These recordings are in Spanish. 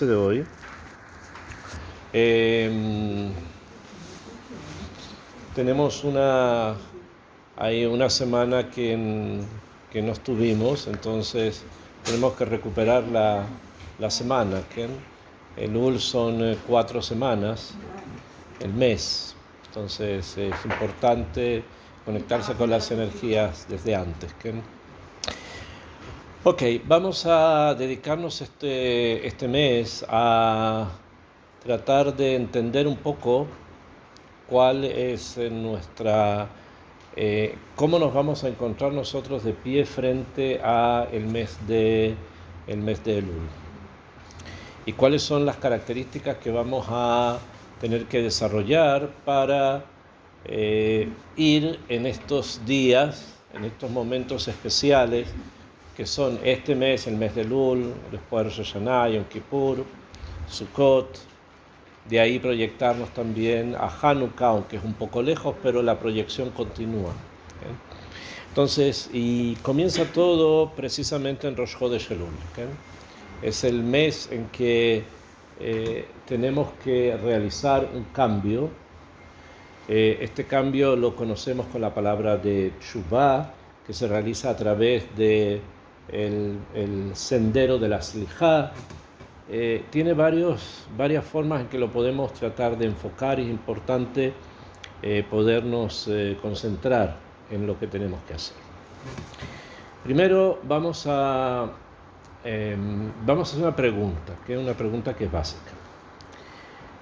De hoy. Tenemos una semana que no estuvimos, entonces tenemos que recuperar la semana. El UL son 4 semanas, el mes, entonces es importante conectarse con las energías desde antes. Ok, vamos a dedicarnos este mes a tratar de entender un poco cuál es cómo nos vamos a encontrar nosotros de pie frente a el mes de Elul y cuáles son las características que vamos a tener que desarrollar para ir en estos días, en estos momentos especiales que son este mes, el mes de Elul, después Rosh Hashanah, Yom Kippur, Sukkot. De ahí proyectarnos también a Hanukkah, aunque es un poco lejos, pero la proyección continúa. Entonces, y comienza todo precisamente en Rosh Chodesh Elul. Es el mes en que tenemos que realizar un cambio. Este cambio lo conocemos con la palabra de Teshuvah, que se realiza a través de el sendero de la Slijá. Tiene varias formas en que lo podemos tratar de enfocar y es importante podernos concentrar en lo que tenemos que hacer. Primero vamos a hacer una pregunta, que es una pregunta que es básica.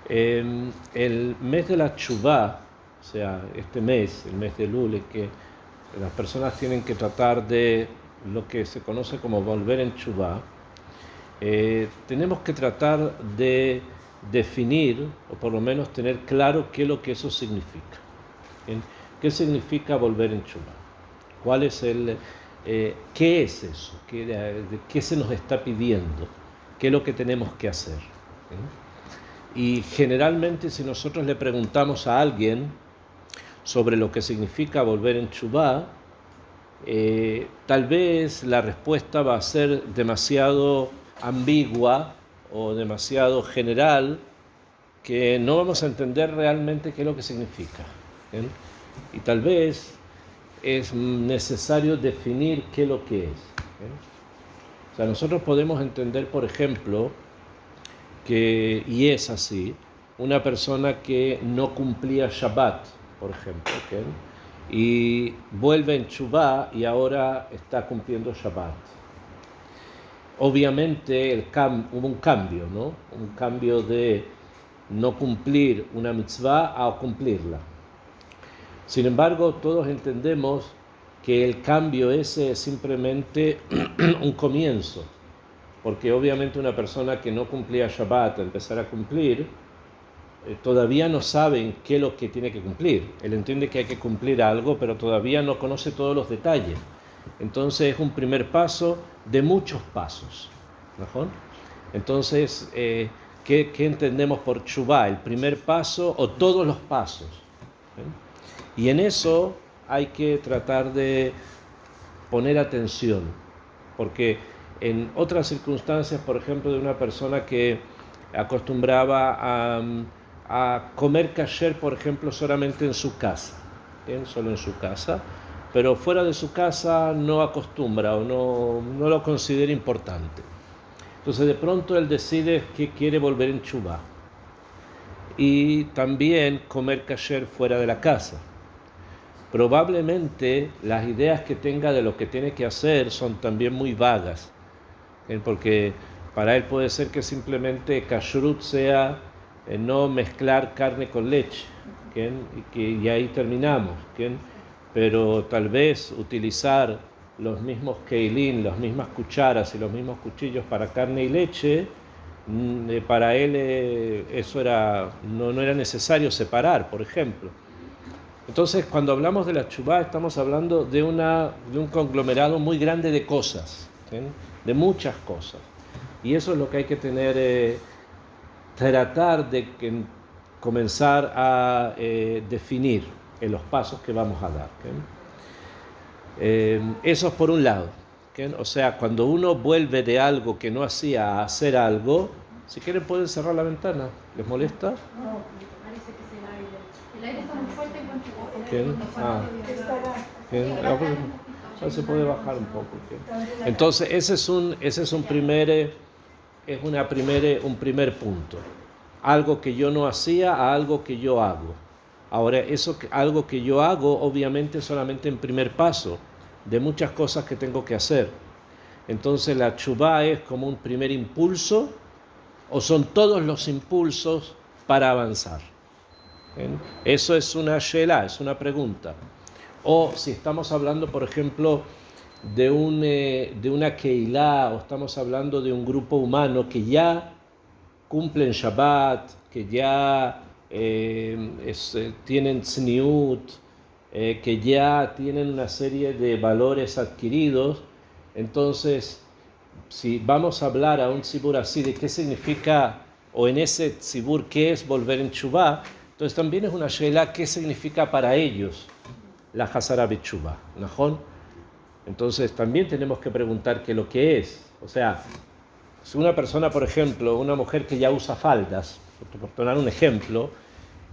El mes de la Teshuvah, o sea, este mes, el mes de Elul, es que las personas tienen que tratar de lo que se conoce como volver en Teshuvah. Tenemos que tratar de definir, o por lo menos tener claro qué es lo que eso significa. ¿Qué significa volver en Teshuvah? ¿Cuál es qué es eso? ¿Qué se nos está pidiendo? ¿Qué es lo que tenemos que hacer? Y generalmente si nosotros le preguntamos a alguien sobre lo que significa volver en Teshuvah, tal vez la respuesta va a ser demasiado ambigua o demasiado general, que no vamos a entender realmente qué es lo que significa. Y tal vez es necesario definir qué es lo que es. O sea, nosotros podemos entender, por ejemplo, y es así, una persona que no cumplía Shabbat, por ejemplo, y vuelve en Teshuvah y ahora está cumpliendo Shabbat. Obviamente hubo un cambio, ¿no? Un cambio de no cumplir una mitzvah a cumplirla. Sin embargo, todos entendemos que el cambio ese es simplemente un comienzo, porque obviamente una persona que no cumplía Shabbat al empezar a cumplir, todavía no sabe qué es lo que tiene que cumplir. Él entiende que hay que cumplir algo, pero todavía no conoce todos los detalles. Entonces es un primer paso de muchos pasos. ¿No? Entonces, ¿qué entendemos por Teshuvah? ¿El primer paso o todos los pasos? Y en eso hay que tratar de poner atención, porque en otras circunstancias, por ejemplo, de una persona que acostumbraba a comer kasher, por ejemplo, solamente en su casa, solo en su casa, pero fuera de su casa no acostumbra o no lo considera importante. Entonces de pronto él decide que quiere volver en Teshuvah y también comer kasher fuera de la casa. Probablemente las ideas que tenga de lo que tiene que hacer son también muy vagas, porque para él puede ser que simplemente kashrut sea no mezclar carne con leche, y ahí terminamos, pero tal vez utilizar los mismos keilin, las mismas cucharas y los mismos cuchillos para carne y leche, para él eso no era necesario separar, por ejemplo. Entonces, cuando hablamos de la Teshuvah, estamos hablando de un conglomerado muy grande de cosas, de muchas cosas. Y eso es lo que hay que tener, tratar de comenzar a definir en los pasos que vamos a dar. Eso es por un lado. O sea, cuando uno vuelve de algo que no hacía a hacer algo, Si quieren pueden cerrar la ventana. ¿Les molesta? No, parece que es el aire. El aire está muy fuerte en cuanto ¿Quién? ¿Quién? Ya se puede bajar un poco. ¿Quién? Entonces ese es un primer punto. Algo que yo no hacía a algo que yo hago. Ahora, algo que yo hago, obviamente, solamente en primer paso de muchas cosas que tengo que hacer. Entonces, la teshuvá es como un primer impulso, o son todos los impulsos para avanzar. ¿Bien? Eso es una she'elá, es una pregunta. O si estamos hablando, por ejemplo, de una keilá, o estamos hablando de un grupo humano que ya cumplen Shabbat, que ya tienen tzniut, que ya tienen una serie de valores adquiridos. Entonces, si vamos a hablar a un tzibur así de qué significa, o en ese tzibur qué es volver en Teshuvá, entonces también es una she'elá qué significa para ellos la Hazara B'Teshuvá, ¿najón? Entonces también tenemos que preguntar qué es lo que es. O sea, si una persona, por ejemplo, una mujer que ya usa faldas, por poner un ejemplo,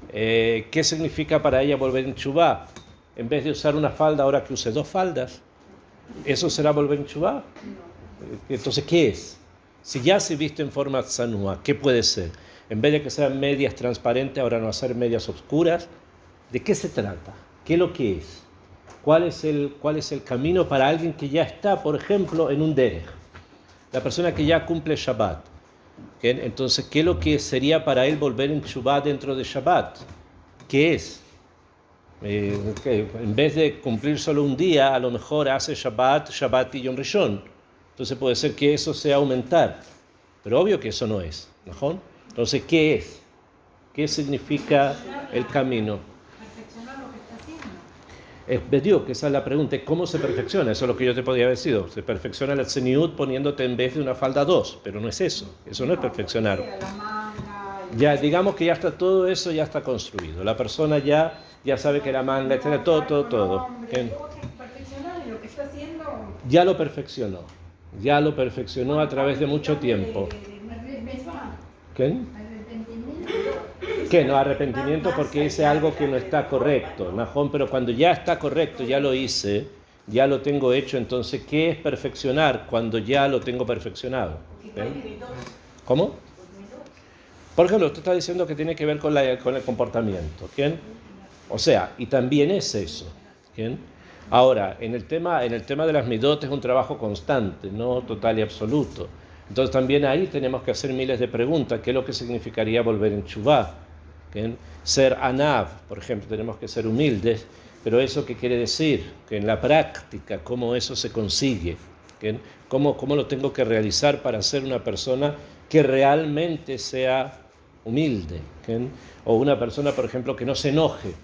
¿qué significa para ella volver en Teshuvá? En vez de usar una falda, ahora que use 2 faldas, ¿eso será volver en Teshuvá? Entonces, ¿qué es? Si ya se viste en forma tzanúa, ¿qué puede ser? En vez de que sean medias transparentes, ahora no hacer medias oscuras. ¿De qué se trata? ¿Qué es lo que es? ¿Cuál es el camino para alguien que ya está, por ejemplo, en un derech? La persona que ya cumple Shabbat. ¿Okay? Entonces, ¿qué es lo que sería para él volver en Teshuvá dentro de Shabbat? ¿Qué es? En vez de cumplir solo un día, a lo mejor hace Shabbat y Yom Rishon. Entonces puede ser que eso sea aumentar. Pero obvio que eso no es, ¿no? Entonces, ¿qué es? ¿Qué significa el camino? perfeccionar lo que está haciendo. Digo que esa es la pregunta, ¿cómo se perfecciona? Eso es lo que yo te podía haber sido. Se perfecciona el tzniut poniéndote en vez de una falda 2, pero no es eso. Eso no es perfeccionar. Ya, digamos que ya está todo eso, ya está construido. La persona ya sabe que la manga, etcétera, todo. Perfeccionar lo que está haciendo. Ya lo perfeccionó. Ya lo perfeccionó a través de mucho tiempo. ¿Qué? ¿Qué? No, arrepentimiento porque hice algo que no está correcto, Najón, pero cuando ya está correcto, ya lo hice, ya lo tengo hecho, entonces, ¿qué es perfeccionar cuando ya lo tengo perfeccionado? ¿Ven? ¿Cómo? Por ejemplo, tú estás diciendo que tiene que ver con el comportamiento, ¿quién? O sea, y también es eso, ¿quién? Ahora, en el tema de las midot es un trabajo constante, no total y absoluto. Entonces también ahí tenemos que hacer miles de preguntas. ¿Qué es lo que significaría volver en Teshuvá? Ser anav, por ejemplo, tenemos que ser humildes, pero ¿eso qué quiere decir? Que en la práctica, ¿cómo eso se consigue? ¿Cómo lo tengo que realizar para ser una persona que realmente sea humilde? O una persona, por ejemplo, que no se enoje.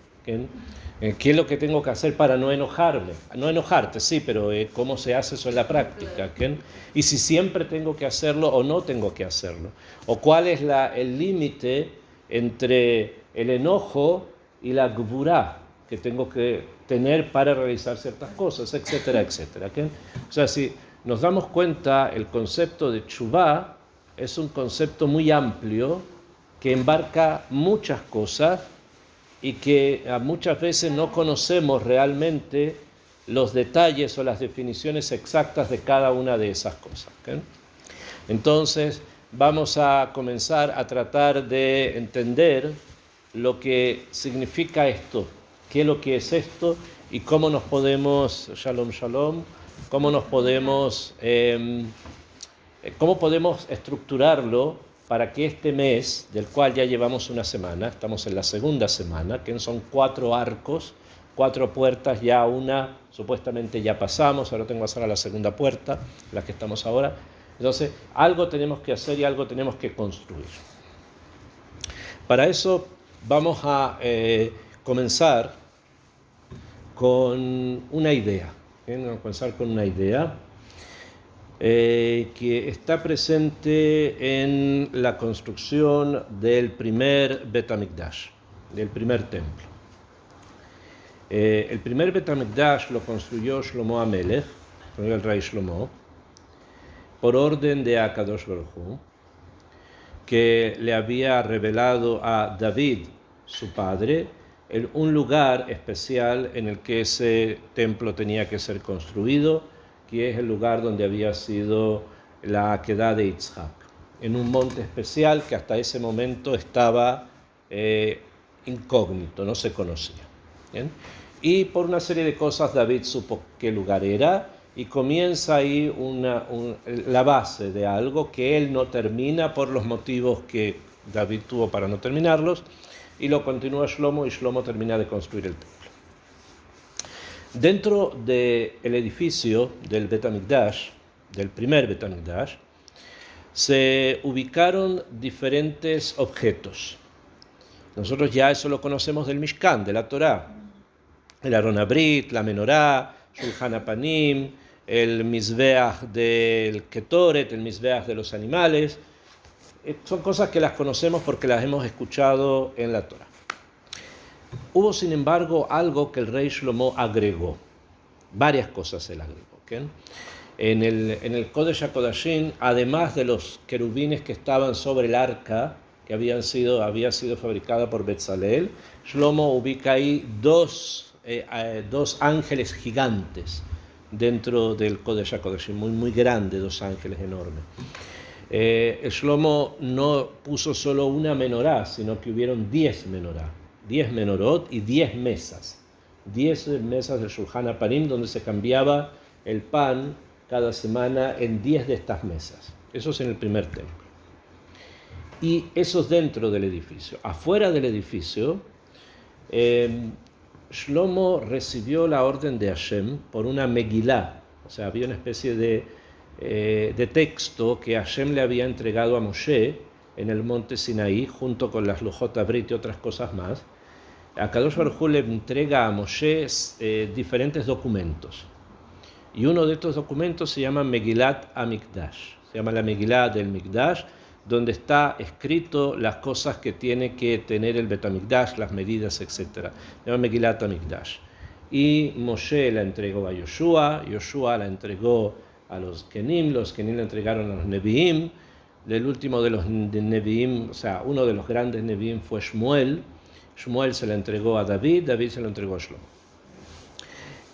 ¿Qué es lo que tengo que hacer para no enojarme? No enojarte, sí, pero ¿cómo se hace eso en la práctica? Y si siempre tengo que hacerlo o no tengo que hacerlo. O cuál es el límite entre el enojo y la gvurá que tengo que tener para realizar ciertas cosas, etcétera, etcétera. O sea, si nos damos cuenta, el concepto de teshuvá es un concepto muy amplio que embarca muchas cosas y que muchas veces no conocemos realmente los detalles o las definiciones exactas de cada una de esas cosas. Entonces, vamos a comenzar a tratar de entender lo que significa esto, qué es lo que es esto y cómo nos podemos, shalom, cómo podemos estructurarlo para que este mes, del cual ya llevamos una semana, estamos en la segunda semana, que son 4 arcos, 4 puertas, ya una supuestamente ya pasamos, ahora tengo que pasar a la segunda puerta, la que estamos ahora. Entonces, algo tenemos que hacer y algo tenemos que construir. Para eso vamos a comenzar con una idea. Vamos a comenzar con una idea que está presente en la construcción del primer Bet HaMikdash, del primer templo. El primer Bet HaMikdash lo construyó Shlomo HaMelech, el rey Shlomo, por orden de Akadosh Baruj Hu, que le había revelado a David, su padre, un lugar especial en el que ese templo tenía que ser construido, que es el lugar donde había sido la Akedah de Yitzhak, en un monte especial que hasta ese momento estaba incógnito, no se conocía. ¿Bien? Y por una serie de cosas David supo qué lugar era, y comienza ahí la base de algo que él no termina por los motivos que David tuvo para no terminarlos, y lo continúa Shlomo, y Shlomo termina de construir el templo. Dentro del edificio del Bet HaMikdash, del primer Bet HaMikdash, se ubicaron diferentes objetos. Nosotros ya eso lo conocemos del Mishkan, de la Torá. El Aron Abrit, la Menorá, Shulchan Apanim, el Mizbeach del Ketoret, el Mizbeach de los animales. Son cosas que las conocemos porque las hemos escuchado en la Torá. Hubo, sin embargo, algo que el rey Shlomo agregó. Varias cosas él agregó. ¿Okay? En el Kodesh HaKodashim, además de los querubines que estaban sobre el arca, que había sido fabricada por Betzalel, Shlomo ubica ahí dos ángeles gigantes dentro del Kodesh HaKodashim, muy grandes, dos ángeles enormes. Shlomo no puso solo una menorá, sino que hubieron 10 menorá, 10 menorot y 10 mesas. 10 mesas del Shulchan Apanim, donde se cambiaba el pan cada semana en 10 de estas mesas. Eso es en el primer templo. Y eso es dentro del edificio. Afuera del edificio, Shlomo recibió la orden de Hashem por una Megilá. O sea, había una especie de texto que Hashem le había entregado a Moshe en el monte Sinaí, junto con las Lujot Abrit y otras cosas más. Akadosh Baruj Hu le entrega a Moshe diferentes documentos. Y uno de estos documentos se llama Megilat HaMikdash. Se llama la Megilá del Mikdash, donde está escrito las cosas que tiene que tener el Bet HaMikdash, las medidas, etc. Se llama Megilat HaMikdash. Y Moshe la entregó a Yoshua, Yoshua la entregó a los Kenim la entregaron a los Nevi'im. El último de los Nevi'im, o sea, uno de los grandes Nevi'im fue Shmuel. Shmuel se la entregó a David, David se la entregó a Shlomo.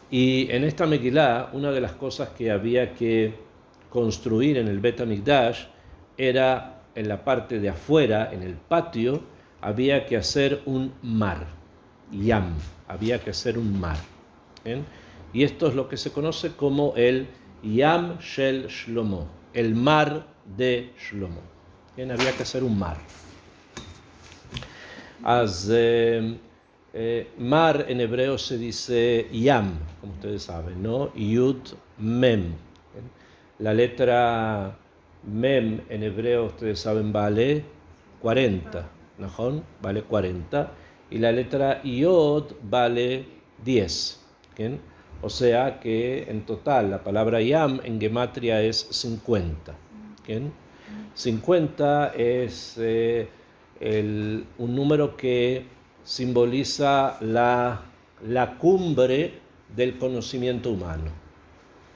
Y en esta Megilá, una de las cosas que había que construir en el Bet HaMikdash era, en la parte de afuera, en el patio, había que hacer un mar, Yam, había que hacer un mar. ¿Bien? Y esto es lo que se conoce como el Yam Shel Shlomo, el mar de Shlomo. Bien, había que hacer un mar. Mar en hebreo se dice Yam, como ustedes saben, ¿no? Yud Mem. La letra Mem en hebreo, ustedes saben, vale 40, ¿no? Vale 40. Y la letra Yod vale 10. ¿Bien? O sea que en total la palabra Yam en gematria es 50. ¿Bien? 50 es un número que simboliza la cumbre del conocimiento humano.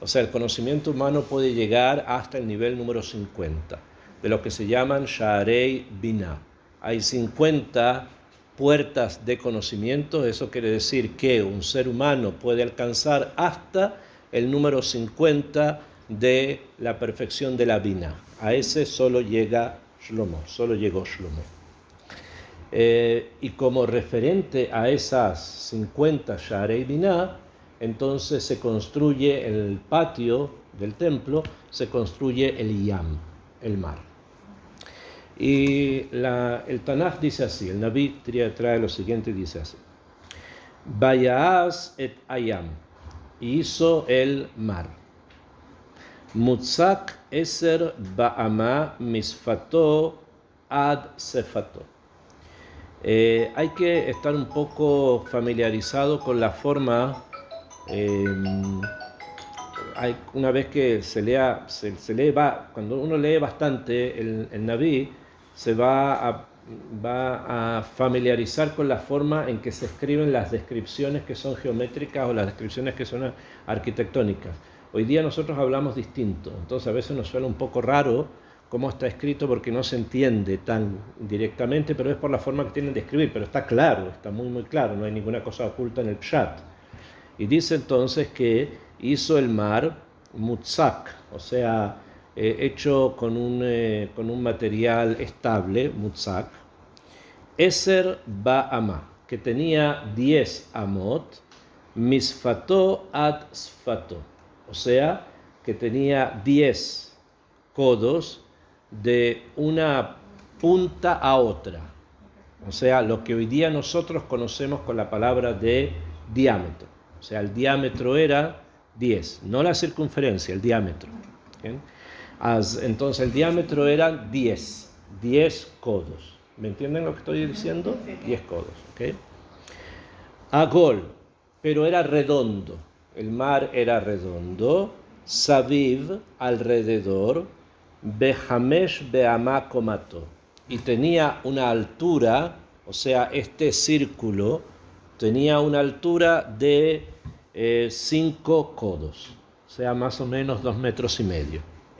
O sea, el conocimiento humano puede llegar hasta el nivel número 50, de lo que se llaman Sha'arei Binah. Hay 50 puertas de conocimiento. Eso quiere decir que un ser humano puede alcanzar hasta el número 50 de la perfección de la Binah. A ese solo llega Shlomo, solo llegó Shlomo. Y como referente a esas 50 Sha'arei Binah, entonces se construye en el patio del templo, se construye el Yam, el mar. Y el Tanaj dice así, el Naví trae lo siguiente y dice así: Vayaaz et Ayam, y hizo el mar. Mutzak eser ba'ama misfato ad sefato. Hay que estar un poco familiarizado con la forma. Una vez que se lee, cuando uno lee bastante el Naví, se va a familiarizar con la forma en que se escriben las descripciones que son geométricas o las descripciones que son arquitectónicas. Hoy día nosotros hablamos distinto, entonces a veces nos suena un poco raro cómo está escrito porque no se entiende tan directamente, pero es por la forma que tienen de escribir, pero está claro, está muy muy claro, no hay ninguna cosa oculta en el pshat. Y dice entonces que hizo el mar mutzak, o sea, hecho con un material estable, mutzak, Eser Ba'ama, que tenía 10 amot, misfato ad sfato, o sea, que tenía 10 codos de una punta a otra, o sea, lo que hoy día nosotros conocemos con la palabra de diámetro, o sea, el diámetro era 10, no la circunferencia, el diámetro. ¿Okay? Entonces el diámetro era 10 codos. ¿Me entienden lo que estoy diciendo? 10 codos. ¿Okay? Agol, pero era redondo. El mar era redondo. Saviv, alrededor. Behamesh be'amá komato. Y tenía una altura, o sea, este círculo tenía una altura de 5 codos. O sea, más o menos 2,5 metros.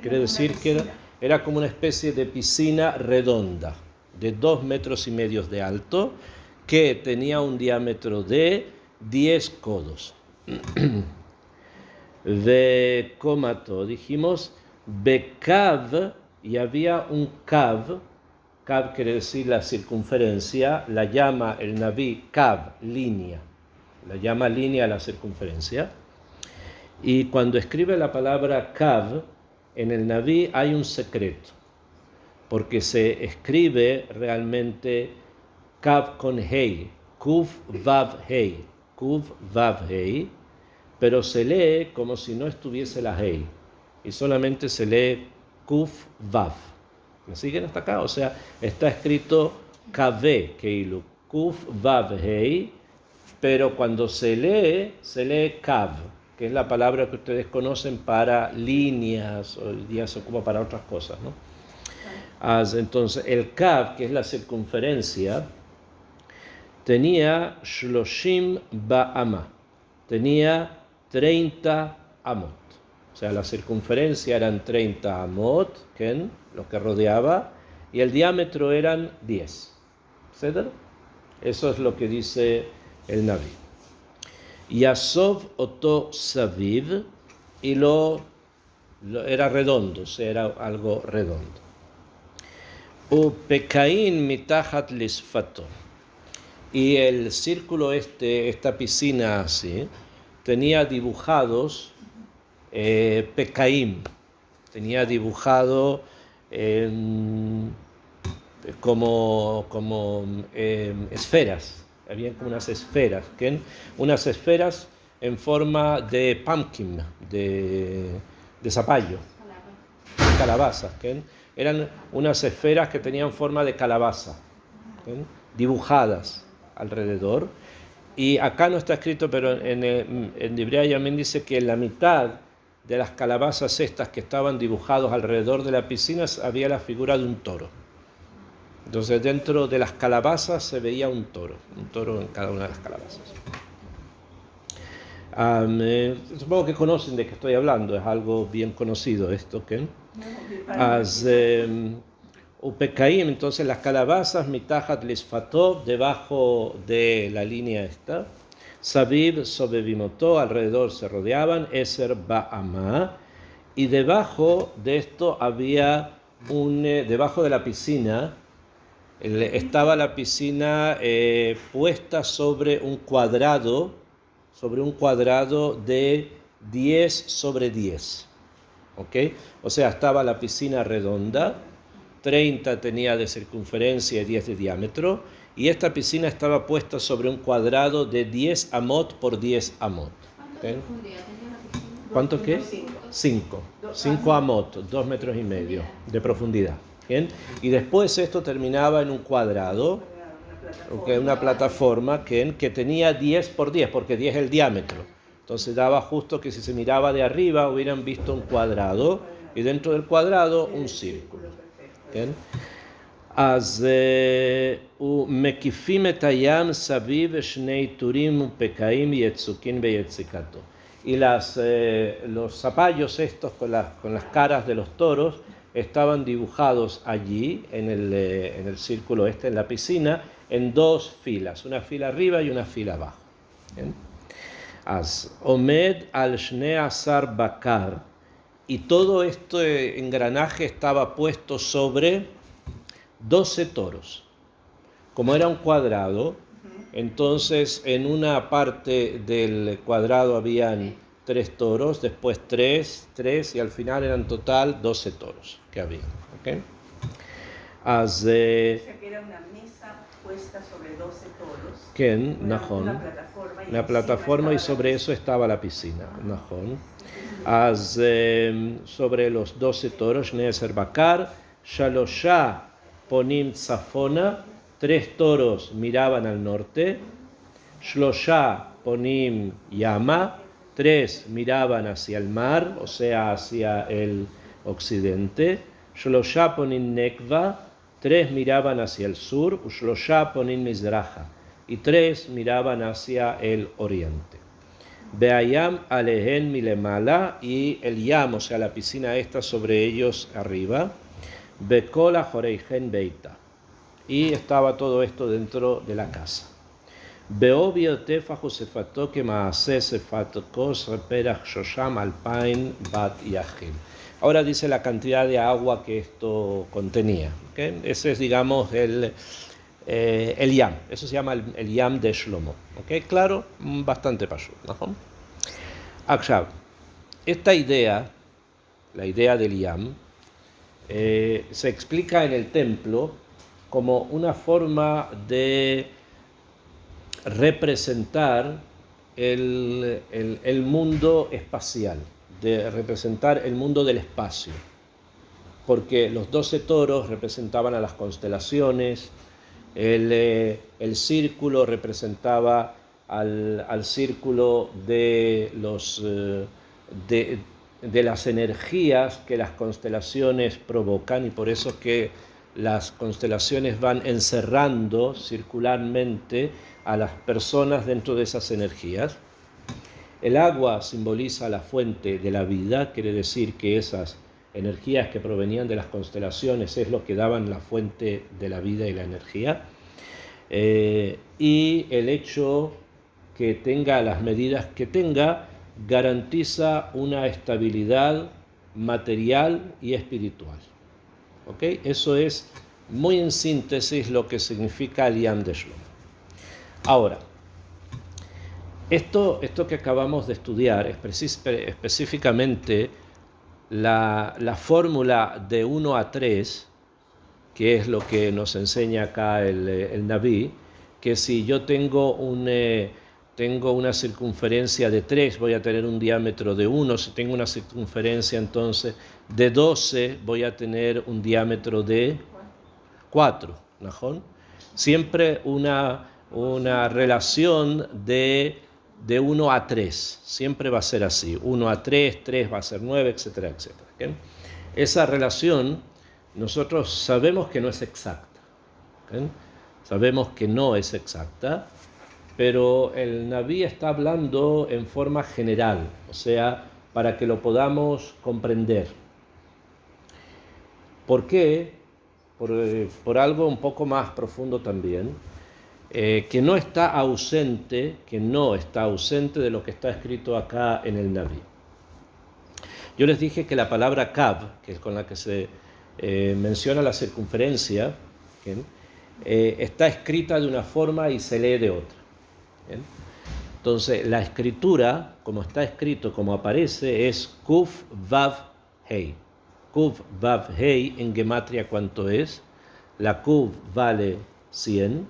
Quiere decir que era como una especie de piscina redonda de 2,5 metros de alto que tenía un diámetro de 10 codos. De comato, dijimos, bekav, y había un kav quiere decir la circunferencia, la llama el Naví kav, línea, la llama línea a la circunferencia. Y cuando escribe la palabra kav, en el Naví hay un secreto, porque se escribe realmente kav con hei, kuv vav hei, pero se lee como si no estuviese la hei, y solamente se lee kuv vav. ¿Me siguen hasta acá? O sea, está escrito kave, keilu, kuv vav hei, pero cuando se lee kav, que es la palabra que ustedes conocen para líneas, hoy día se ocupa para otras cosas, ¿no? Entonces, el kav, que es la circunferencia, tenía shloshim ba'ama, tenía 30 amot. O sea, la circunferencia eran 30 amot, ¿ken? Lo que rodeaba, y el diámetro eran 10. ¿Ceder? Eso es lo que dice el Naví. Yasov oto saviv, y era redondo, o sea, era algo redondo. Upekain mitachat lisfato, y el círculo esta piscina así, tenía dibujados pekaim, tenía dibujado como esferas. Había como unas esferas, unas esferas en forma de pumpkin, de zapallo, de calabazas. Eran unas esferas que tenían forma de calabaza, dibujadas alrededor. Y acá no está escrito, pero en Divrei Hayamim dice que en la mitad de las calabazas estas que estaban dibujados alrededor de la piscina había la figura de un toro. Entonces dentro de las calabazas se veía un toro en cada una de las calabazas. Supongo que conocen de qué estoy hablando, es algo bien conocido esto, ¿qué? Upekaim, entonces las calabazas, mitachat lisfató, debajo de la línea esta, Saviv sobevimotó, alrededor se rodeaban, Eser ba'ama, y debajo de esto había debajo de la piscina, estaba la piscina puesta sobre un cuadrado de 10 sobre 10. ¿Ok? O sea, estaba la piscina redonda, 30 tenía de circunferencia y 10 de diámetro, y esta piscina estaba puesta sobre un cuadrado de 10 amot por 10 amot. ¿Okay? ¿Cuánto qué? 5 amot, 2,5 metros de profundidad. ¿Bien? Y después esto terminaba en un cuadrado, una plataforma que tenía 10 por 10, porque 10 es el diámetro. Entonces daba justo que si se miraba de arriba hubieran visto un cuadrado y dentro del cuadrado un círculo. ¿Bien? Mekifim et hayam saviv shnei turim upekaim yetzukin beyetzikato. Y los zapallos estos con las caras de los toros estaban dibujados allí, en el círculo en la piscina, en dos filas, una fila arriba y una fila abajo. ¿Bien? As Omed al Shnei Asar Bakar, y todo este engranaje estaba puesto sobre 12 toros. Como era un cuadrado, entonces en una parte del cuadrado habían 3 toros, después 3, y al final eran total 12 toros que había. ¿Okay? O sea que era una mesa puesta sobre 12 toros. ¿Quién? Una Najón. plataforma. Y Una plataforma y sobre eso estaba la piscina. Najón. Sobre los 12 toros, Neeser Bakar, Shalosha Ponim Tzafona, 3 toros miraban al norte, Shlosha Ponim Yama, 3 miraban hacia el mar, o sea, hacia el occidente, Shlosha Ponim Nekva, 3 miraban hacia el sur, Shlosha Ponim Mizraha, y 3 miraban hacia el oriente. Beayam alehen milemala, y el yam, o sea, la piscina esta sobre ellos arriba. Bekola joreigen beita, y estaba todo esto dentro de la casa. Beobio tefa josefato que maase sefatkos reperach shosham alpain bat yachil. Ahora dice la cantidad de agua que esto contenía. ¿Okay? Ese es, digamos, el yam. Eso se llama el yam de Shlomo. ¿Okay? Claro, bastante pashut, ¿no? Akshav, esta idea, la idea del yam, se explica en el templo como una forma de representar el mundo espacial, de representar el mundo del espacio, porque los 12 toros representaban a las constelaciones, el círculo representaba al círculo de las energías que las constelaciones provocan, y por eso que las constelaciones van encerrando circularmente a las personas dentro de esas energías. El agua simboliza la fuente de la vida, quiere decir que esas energías que provenían de las constelaciones es lo que daban la fuente de la vida y la energía. Y el hecho que tenga las medidas que tenga garantiza una estabilidad material y espiritual. ¿Okay? Eso es muy en síntesis lo que significa el Yam de Shlomo. Ahora, esto que acabamos de estudiar, específicamente la fórmula de 1 a 3, que es lo que nos enseña acá el Naví, que si yo tengo una circunferencia de 3, voy a tener un diámetro de 1. Si tengo una circunferencia entonces de 12, voy a tener un diámetro de 4. ¿No? Siempre una relación de 1 a 3. Siempre va a ser así. 1 a 3, 3 va a ser 9, etcétera, etcétera. ¿Okay? Esa relación nosotros sabemos que no es exacta. ¿Okay? Sabemos que no es exacta, pero el Naví está hablando en forma general, o sea, para que lo podamos comprender. ¿Por qué? Por algo un poco más profundo también, que no está ausente de lo que está escrito acá en el Naví. Yo les dije que la palabra Kav, que es con la que se menciona la circunferencia, ¿okay? Está escrita de una forma y se lee de otra. ¿Bien? Entonces, la escritura, como está escrito, como aparece, es Kuf Vav Hei. Kuf Vav Hei en gematria, ¿cuánto es? La Kuf vale 100,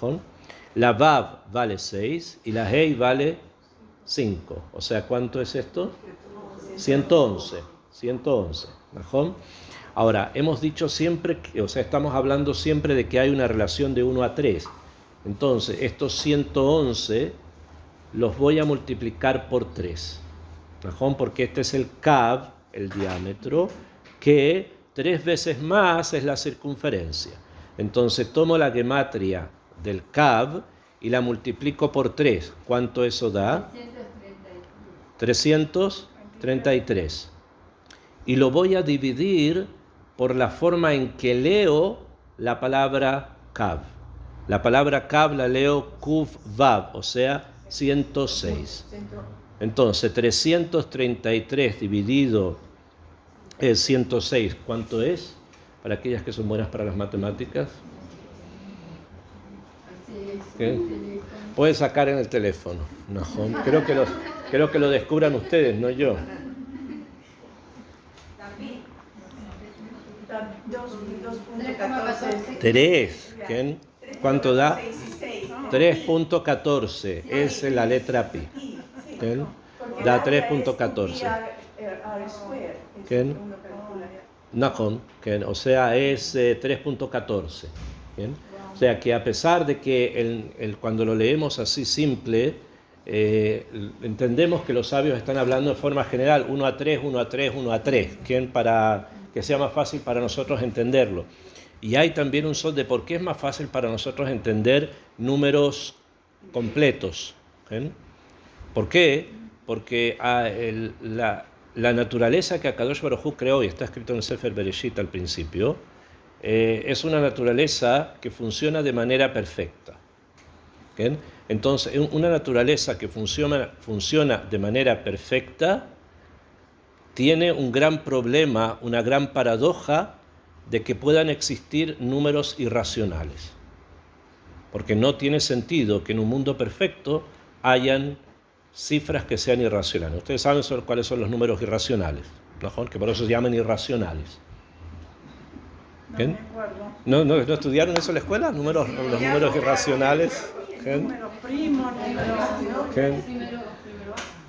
¿no? La Vav vale 6 y la Hei vale 5. O sea, ¿cuánto es esto? 111. 111, ¿no? Ahora, hemos dicho siempre, estamos hablando siempre de que hay una relación de 1 a 3. Entonces, estos 111 los voy a multiplicar por 3. ¿No? Porque este es el Kav, el diámetro, que 3 veces más es la circunferencia. Entonces, tomo la gematria del Kav y la multiplico por 3. ¿Cuánto eso da? 333. Y lo voy a dividir por la forma en que leo la palabra Kav. La palabra Kav la leo Kuv Vav, o sea, 106. Entonces, 333 dividido en 106, ¿cuánto es? Para aquellas que son buenas para las matemáticas. ¿Qué? Puedes sacar en el teléfono. No, creo que lo descubran ustedes, no yo. 3. ¿Cuánto da? 3.14. Es la letra pi. ¿Quién? Da 3.14. Nahon, o sea, es 3.14. O sea que a pesar de que cuando lo leemos así simple, entendemos que los sabios están hablando de forma general, 1 a 3, 1 a 3, 1 a 3, para que sea más fácil para nosotros entenderlo. Y hay también un sol de por qué es más fácil para nosotros entender números completos. ¿Por qué? Porque la naturaleza que Akadosh Baruj Hu creó, y está escrito en el Sefer Bereshit al principio, es una naturaleza que funciona de manera perfecta. Entonces, una naturaleza que funciona de manera perfecta tiene un gran problema, una gran paradoja de que puedan existir números irracionales. Porque no tiene sentido que en un mundo perfecto hayan cifras que sean irracionales. Ustedes saben cuáles son los números irracionales, ¿no? Que por eso se llaman irracionales. ¿No estudiaron eso en la escuela? Los números irracionales. Número primo,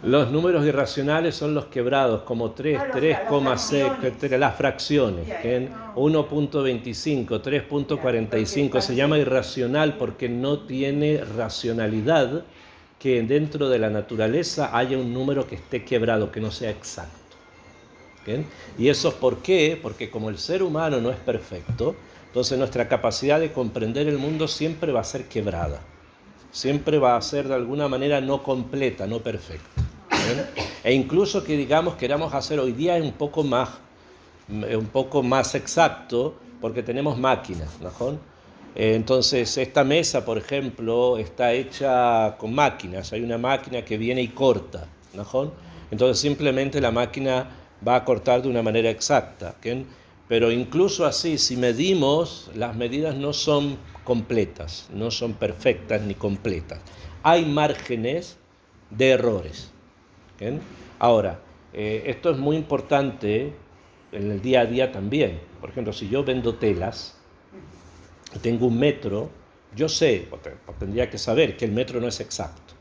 Los números irracionales son los quebrados, como 3, 3,6, las fracciones. 1.25, 3.45, se llama irracional porque no tiene racionalidad que dentro de la naturaleza haya un número que esté quebrado, que no sea exacto. ¿Y eso por qué? Porque como el ser humano no es perfecto, entonces nuestra capacidad de comprender el mundo siempre va a ser quebrada. Siempre va a ser de alguna manera no completa, no perfecta. E incluso que queramos hacer hoy día un poco más exacto, porque tenemos máquinas, ¿no? Entonces esta mesa, por ejemplo, está hecha con máquinas. Hay una máquina que viene y corta, ¿no? Entonces simplemente la máquina va a cortar de una manera exacta, ¿okay? Pero incluso así, si medimos, las medidas no son completas, no son perfectas ni completas. Hay márgenes de errores. ¿Okay? Ahora, esto es muy importante en el día a día también. Por ejemplo, si yo vendo telas, tengo un metro, yo sé, tendría que saber que el metro no es exacto,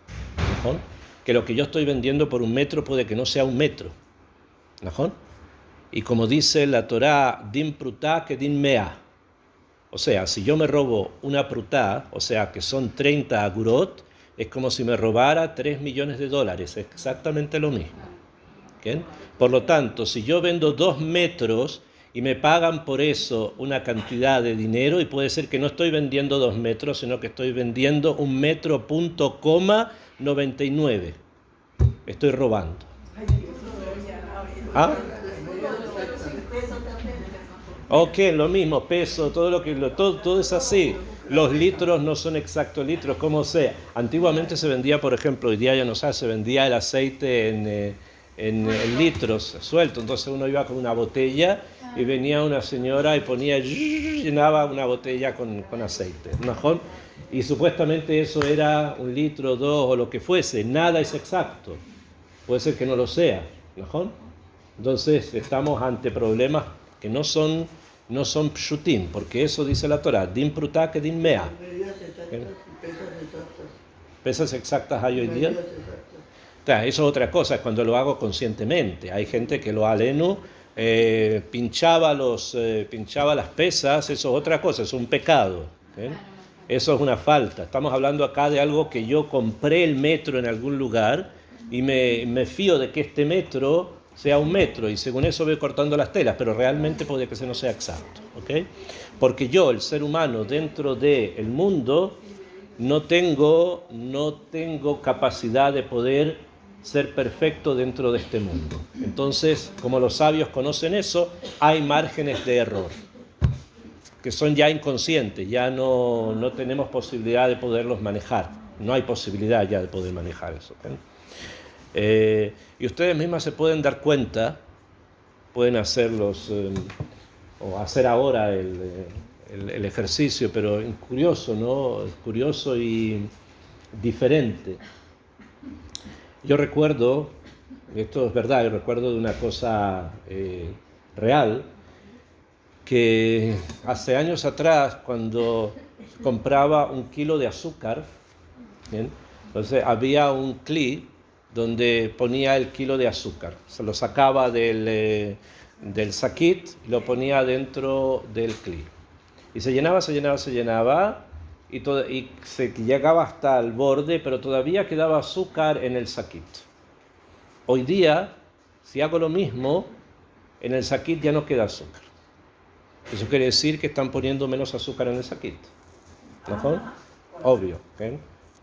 ¿no? Que lo que yo estoy vendiendo por un metro puede que no sea un metro, ¿no? Y como dice la Torá, din prutá que din mea. O sea, si yo me robo una prutá, o sea, que son 30 agurot, es como si me robara $3 millones, es exactamente lo mismo. ¿Okay? Por lo tanto, si yo vendo 2 metros y me pagan por eso una cantidad de dinero, y puede ser que no estoy vendiendo 2 metros, sino que estoy vendiendo 1 metro punto coma 99. Estoy robando. ¿Ah? Ok, lo mismo, peso, todo es así. Los litros no son exactos litros, como sea. Antiguamente se vendía, por ejemplo, hoy día ya no se vendía el aceite en litros suelto. Entonces uno iba con una botella y venía una señora y llenaba una botella con aceite, ¿no? Y supuestamente eso era 1 litro, 2 o lo que fuese. Nada es exacto. Puede ser que no lo sea, ¿no? Entonces estamos ante problemas que no son pshutim, porque eso dice la Torah, din prutá que din mea. ¿Pesas exactas hay hoy día? Eso es otra cosa, es cuando lo hago conscientemente. Hay gente que lo aleno, pinchaba las pesas, eso es otra cosa, es un pecado. Eso es una falta. Estamos hablando acá de algo que yo compré el metro en algún lugar y me fío de que este metro sea 1 metro, y según eso voy cortando las telas, pero realmente puede que ese no sea exacto, ¿okay? Porque yo, el ser humano, dentro del mundo, no tengo capacidad de poder ser perfecto dentro de este mundo. Entonces, como los sabios conocen eso, hay márgenes de error, que son ya inconscientes, ya no tenemos posibilidad de poderlos manejar. No hay posibilidad ya de poder manejar eso. Y ustedes mismas se pueden dar cuenta, pueden hacerlos, o hacer ahora el ejercicio, pero es curioso, ¿no? Es curioso y diferente. Yo recuerdo, esto es verdad, yo recuerdo de una cosa real, que hace años atrás, cuando compraba 1 kilo de azúcar, ¿bien? Entonces había un cli donde ponía el kilo de azúcar. Se lo sacaba del saquit y lo ponía dentro del cli. Y se llenaba, y se llegaba hasta el borde, pero todavía quedaba azúcar en el saquit. Hoy día, si hago lo mismo, en el saquit ya no queda azúcar. Eso quiere decir que están poniendo menos azúcar en el saquit. ¿No? Obvio, ¿okay?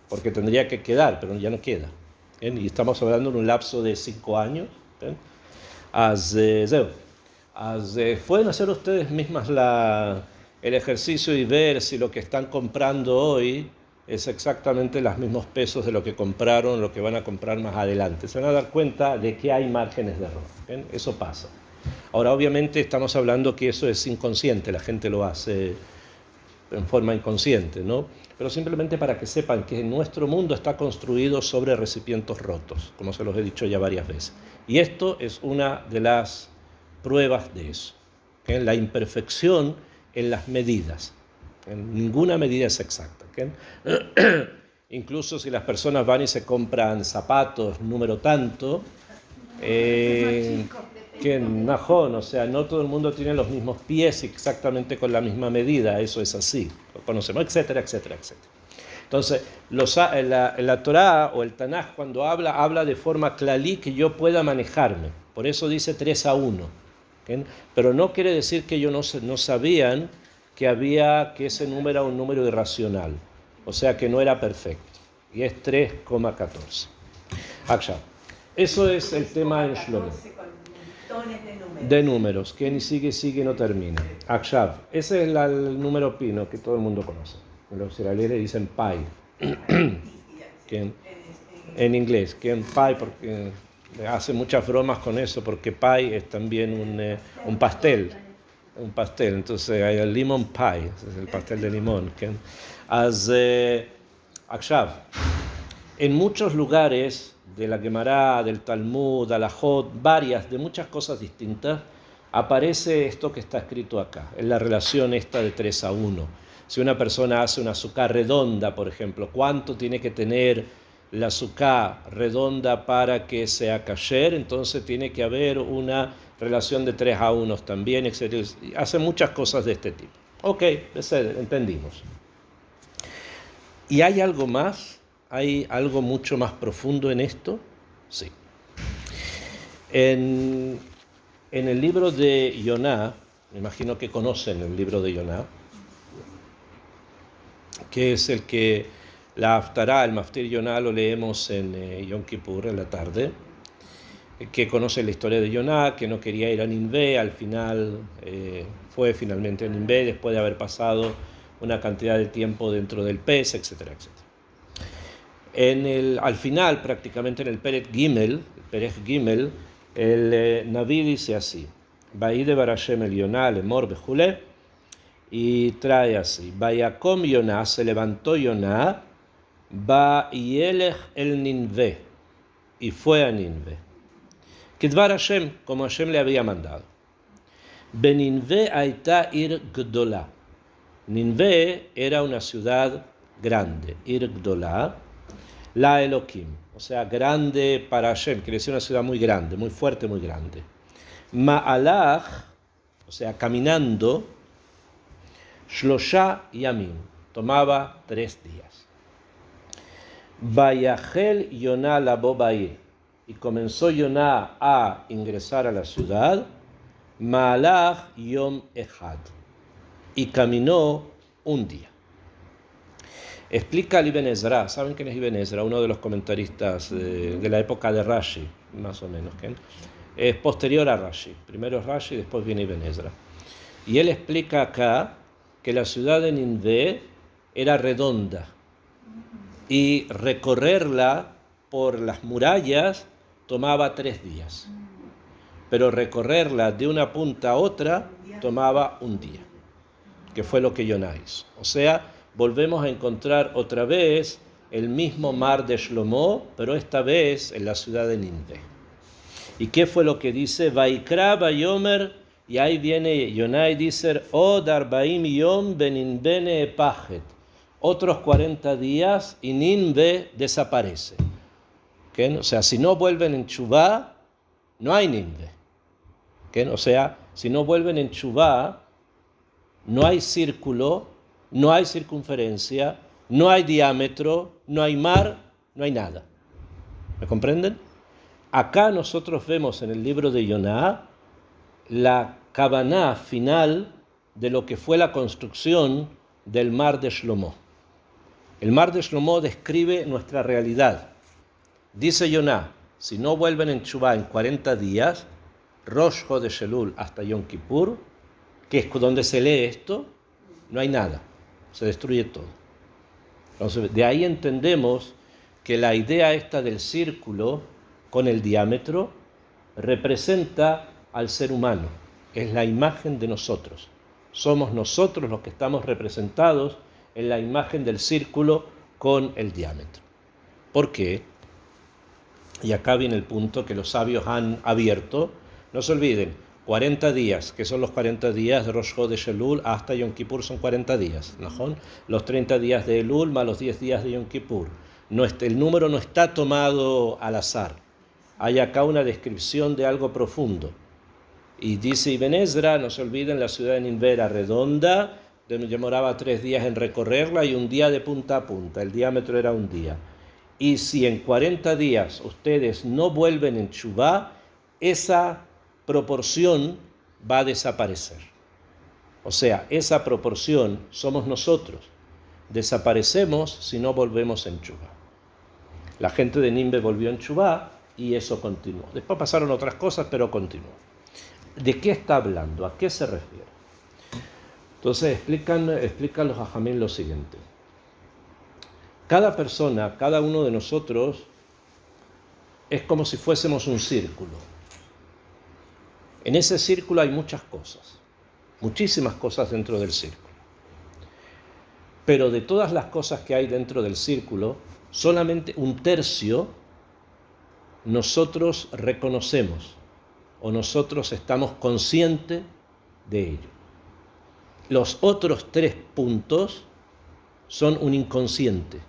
Porque tendría que quedar, pero ya no queda. ¿Okay? Y estamos hablando de un lapso de 5 años. ¿Okay? Pueden hacer ustedes mismas el ejercicio y ver si lo que están comprando hoy es exactamente los mismos pesos de lo que compraron, lo que van a comprar más adelante. Se van a dar cuenta de que hay márgenes de error. ¿Okay? Eso pasa. Ahora, obviamente, estamos hablando que eso es inconsciente, la gente lo hace en forma inconsciente, ¿no? Pero simplemente para que sepan que nuestro mundo está construido sobre recipientes rotos, como se los he dicho ya varias veces. Y esto es una de las pruebas de eso, ¿okay? La imperfección en las medidas. Ninguna medida es exacta. ¿Okay? Incluso si las personas van y se compran zapatos número tanto, que najón, o sea, no todo el mundo tiene los mismos pies exactamente con la misma medida, eso es así, lo conocemos, etcétera, etcétera, etcétera. Entonces, la Torá o el Tanaj cuando habla de forma clalí que yo pueda manejarme, por eso dice 3-1, ¿okay? Pero no quiere decir que ellos no sabían que ese número era un número irracional, o sea que no era perfecto, y es 3,14. Aksha. Eso es el tema en Shlomo. De números, que ni sigue y no termina. Akshav, ese es el número pino que todo el mundo conoce. Los israelíes dicen pi. En inglés, que en pi, porque hace muchas bromas con eso, porque pi es también un pastel. Un pastel, entonces hay el lemon pie, es el pastel de limón. Akshav, en muchos lugares de la Gemara, del Talmud, Alajot, de muchas cosas distintas, aparece esto que está escrito acá, en la relación esta de 3-1. Si una persona hace una azúcar redonda, por ejemplo, ¿cuánto tiene que tener la azúcar redonda para que sea kasher? Entonces tiene que haber una relación de 3-1 también, etc. Hace muchas cosas de este tipo. Ok, entendimos. ¿Y hay algo más? ¿Hay algo mucho más profundo en esto? Sí. En el libro de Yoná, me imagino que conocen el libro de Yoná, que es el que la Haftará, el Maftir Yoná, lo leemos en Yom Kippur, en la tarde, que conoce la historia de Yoná, que no quería ir a Ninvé, al final fue finalmente a Ninvé, después de haber pasado una cantidad de tiempo dentro del pez, etcétera, etcétera. Al final, prácticamente en el Perek Gimel, el Naví dice así: Vaide Barashem el Yoná, Lemor Bejule, y trae así: Vayakom Yoná, se levantó Yoná, Vayelech el Ninvé, y fue a Ninvé. Kedvar Hashem, como Hashem le había mandado. Beninvé aita ir gdolá. Ninvé era una ciudad grande, ir gdolá. La Elohim, o sea, grande para Hashem, quiere decir una ciudad muy grande, muy fuerte, muy grande. Ma'alach, o sea, caminando, Shlosha Yamim, tomaba 3 días. Vayachel Yoná labo ba'ir, y comenzó Yoná a ingresar a la ciudad, Ma'alach Yom Echad, y caminó un día. Explica al Ibn Ezra. ¿Saben quién es Ibn Ezra? Uno de los comentaristas de la época de Rashi, más o menos. ¿Quién? Es posterior a Rashi. Primero es Rashi, después viene Ibn Ezra. Y él explica acá que la ciudad de Nínive era redonda y recorrerla por las murallas tomaba 3 días. Pero recorrerla de una punta a otra tomaba un día, que fue lo que Yoná hizo. O sea, volvemos a encontrar otra vez el mismo mar de Shlomo, pero esta vez en la ciudad de Nínive. ¿Y qué fue lo que dice? Vaikra Bayomer, y ahí viene Yoná y dice, Od Arbaim Yom Beninbene Pajet. Otros 40 días y Nínive desaparece. ¿Okay? O sea, si no vuelven en Teshuvá, no hay Nínive. ¿Okay? O sea, si no vuelven en Teshuvá, no hay círculo, no hay circunferencia, no hay diámetro, no hay mar, no hay nada. ¿Me comprenden? Acá nosotros vemos en el libro de Yoná la kavaná final de lo que fue la construcción del mar de Shlomo. El mar de Shlomo describe nuestra realidad. Dice Yoná, si no vuelven en Teshuvá en 40 días, Rosh Chodesh Elul hasta Yom Kippur, que es donde se lee esto, no hay nada, se destruye todo. Entonces, de ahí entendemos que la idea esta del círculo con el diámetro representa al ser humano, es la imagen de nosotros. Somos nosotros los que estamos representados en la imagen del círculo con el diámetro. ¿Por qué? Y acá viene el punto que los sabios han abierto. No se olviden, 40 días, que son los 40 días de Rosh Chodesh Elul hasta Yom Kippur son 40 días, ¿no? Los 30 días de Elul más los 10 días de Yom Kippur. El número no está tomado al azar. Hay acá una descripción de algo profundo. Y dice Ibn Ezra, no se olviden, la ciudad de Nínive era redonda, demoraba 3 días en recorrerla y un día de punta a punta, el diámetro era un día. Y si en 40 días ustedes no vuelven en Teshuvá, esa proporción va a desaparecer. O sea, esa proporción somos nosotros. Desaparecemos si no volvemos en Teshuvá. La gente de Nínive volvió en Teshuvá y eso continuó. Después pasaron otras cosas, pero continuó. ¿De qué está hablando? ¿A qué se refiere? Entonces explican los Jajamín lo siguiente. Cada persona, cada uno de nosotros, es como si fuésemos un círculo. En ese círculo hay muchas cosas, muchísimas cosas dentro del círculo. Pero de todas las cosas que hay dentro del círculo, solamente 1/3 nosotros reconocemos o nosotros estamos conscientes de ello. Los otros 3 puntos son un inconsciente.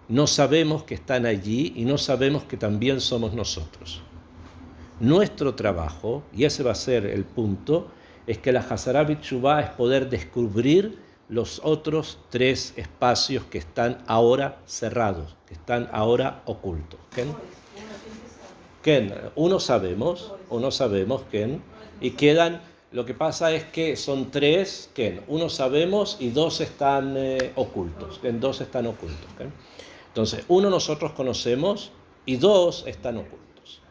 No sabemos que están allí y no sabemos que también somos nosotros. Nuestro trabajo, y ese va a ser el punto, es que la Hazará B'Teshuvá es poder descubrir los otros 3 espacios que están ahora cerrados, que están ahora ocultos. ¿Quién? Uno sabemos, ¿quién? Y quedan, lo que pasa es que son 3, ¿quién? Uno sabemos y 2 están ocultos, ¿quién? 2 están ocultos, ¿quién? Entonces, 1 nosotros conocemos y 2 están ocultos.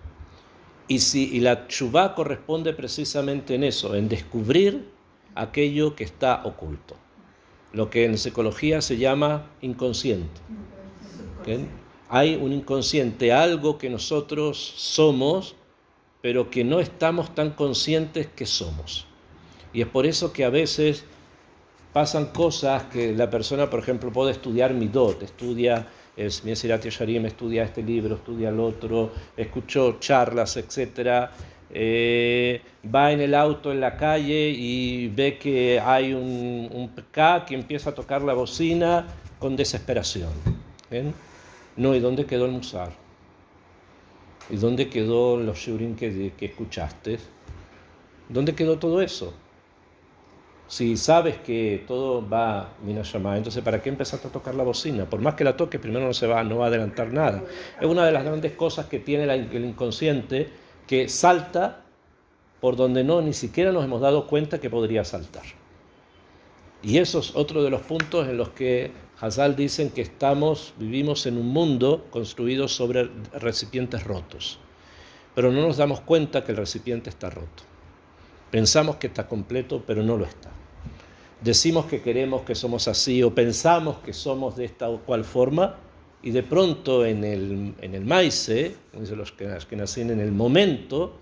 Y la teshuvá corresponde precisamente en eso, en descubrir aquello que está oculto. Lo que en psicología se llama inconsciente. ¿Okay? Hay un inconsciente, algo que nosotros somos, pero que no estamos tan conscientes que somos. Y es por eso que a veces pasan cosas que la persona, por ejemplo, puede estudiar midot, estudia Mesirat Yesharim, estudia este libro, estudia el otro, escuchó charlas, etc. Va en el auto en la calle y ve que hay un pecá que empieza a tocar la bocina con desesperación. ¿Ven? No, ¿y dónde quedó el musar? ¿Y dónde quedó los shurim que escuchaste? ¿Dónde quedó todo eso? Si sabes que todo va minashama, entonces ¿para qué empezaste a tocar la bocina? Por más que la toques, primero no va a adelantar nada. Es una de las grandes cosas que tiene el inconsciente, que salta por donde ni siquiera nos hemos dado cuenta que podría saltar. Y eso es otro de los puntos en los que Hazal dicen que vivimos en un mundo construido sobre recipientes rotos. Pero no nos damos cuenta que el recipiente está roto. Pensamos que está completo, pero no lo está. Decimos que queremos que somos así o pensamos que somos de esta o cual forma y de pronto en el maíz, los que nacen en el momento,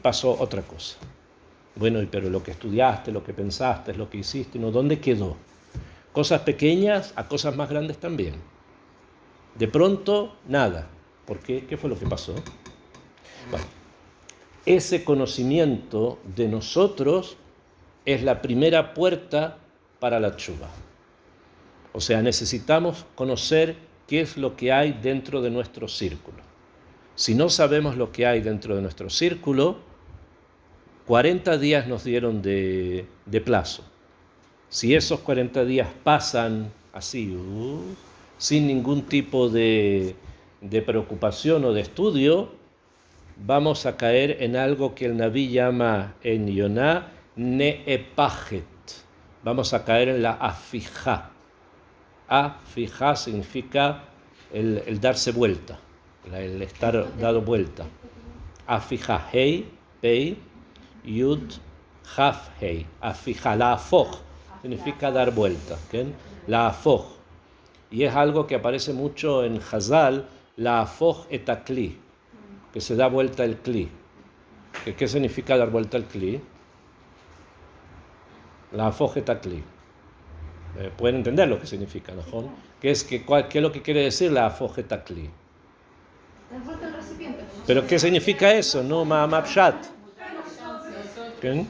pasó otra cosa. Bueno, pero lo que estudiaste, lo que pensaste, lo que hiciste, ¿no? ¿Dónde quedó? Cosas pequeñas a cosas más grandes también. De pronto, nada. ¿Por qué? ¿Qué fue lo que pasó? Bueno, ese conocimiento de nosotros es la primera puerta para la tshuva. O sea, necesitamos conocer qué es lo que hay dentro de nuestro círculo. Si no sabemos lo que hay dentro de nuestro círculo, 40 días nos dieron de plazo. Si esos 40 días pasan así, sin ningún tipo de preocupación o de estudio, vamos a caer en algo que el Naví llama en Yoná Ne'epajet. Vamos a caer en la afijá. Afijá significa el darse vuelta, el estar dado vuelta. Afijá, hei, pei, yud, haf, hei. Afijá, la afoj, significa dar vuelta. ¿Okay? La afoj. Y es algo que aparece mucho en Hazal, la afoj etakli, que se da vuelta el kli. ¿Qué significa dar vuelta el kli? La afoj etakli. Pueden entender lo que significa, ¿no? ¿Qué es lo que quiere decir la afoj etakli? ¿Pero qué significa eso? No, ma'amapshat. ¿Qué?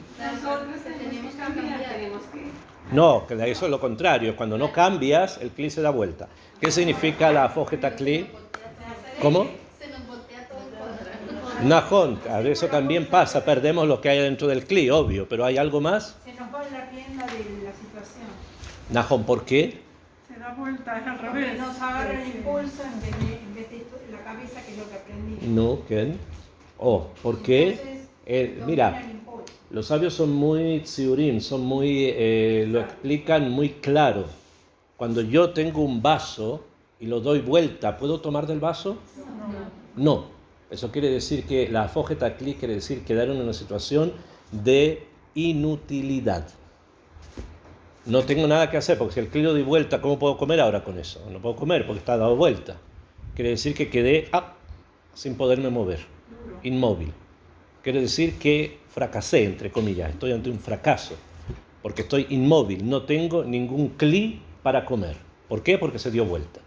No, que eso es lo contrario. Cuando no cambias, el kli se da vuelta. ¿Qué significa la afoj etakli? ¿Cómo? Najón, eso también pasa, perdemos lo que hay dentro del kli, obvio, pero ¿hay algo más? Se nos pone la rienda de la situación. Najón, ¿por qué? Se da vuelta, es al revés. Nos agarra el impulso en vez de la cabeza, que es lo que aprendí. No, ¿quién? ¿Por qué? Mira, los sabios son muy tziurim, lo explican muy claro. Cuando yo tengo un vaso y lo doy vuelta, ¿puedo tomar del vaso? No. Eso quiere decir que la afoj etakli quiere decir quedar en una situación de inutilidad. No tengo nada que hacer, porque si el kli lo doy vuelta, ¿cómo puedo comer ahora con eso? No puedo comer porque está dado vuelta. Quiere decir que quedé sin poderme mover, inmóvil. Quiere decir que fracasé, entre comillas, estoy ante un fracaso, porque estoy inmóvil, no tengo ningún kli para comer. ¿Por qué? Porque se dio vuelta.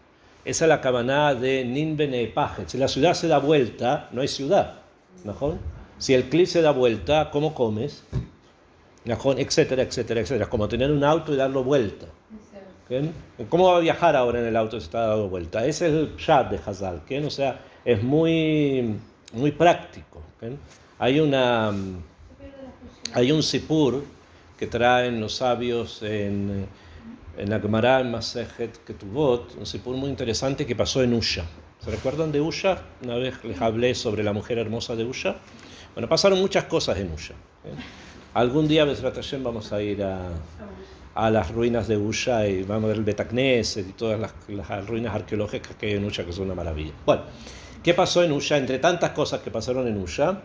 Esa es la kavaná de Nin Bene'epajet. Si la ciudad se da vuelta, no hay ciudad. ¿No? Si el kli se da vuelta, ¿cómo comes? ¿No? Etcétera, etcétera, etcétera. Como tener un auto y darlo vuelta. ¿Okay? ¿Cómo va a viajar ahora en el auto si está dado vuelta? Ese es el chat de Hazal. ¿Okay? O sea, es muy, muy práctico. ¿Okay? Hay un sipur que traen los sabios en la Gemara en Masejet Ketubot, un sipur muy interesante que pasó en Usha. ¿Se recuerdan de Usha? Una vez les hablé sobre la mujer hermosa de Usha. Bueno, pasaron muchas cosas en Usha. Algún día, Bezrat Hashem, vamos a ir a las ruinas de Usha y vamos a ver el Betacneset y todas las ruinas arqueológicas que hay en Usha, que son una maravilla. Bueno, ¿qué pasó en Usha? Entre tantas cosas que pasaron en Usha,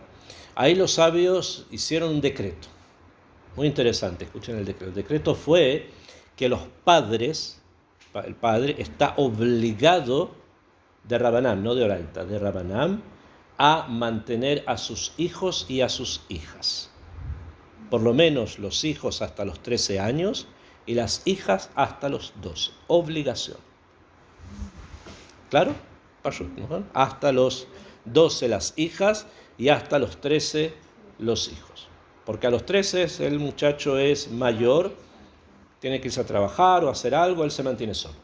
ahí los sabios hicieron un decreto. Muy interesante, escuchen el decreto. El decreto fue que el padre está obligado de Rabanam, no de Oraita, de Rabanam, a mantener a sus hijos y a sus hijas. Por lo menos los hijos hasta los 13 años y las hijas hasta los 12. Obligación. ¿Claro? ¿No? Hasta los 12 las hijas y hasta los 13 los hijos. Porque a los 13 el muchacho es mayor, tiene que irse a trabajar o hacer algo, él se mantiene solo.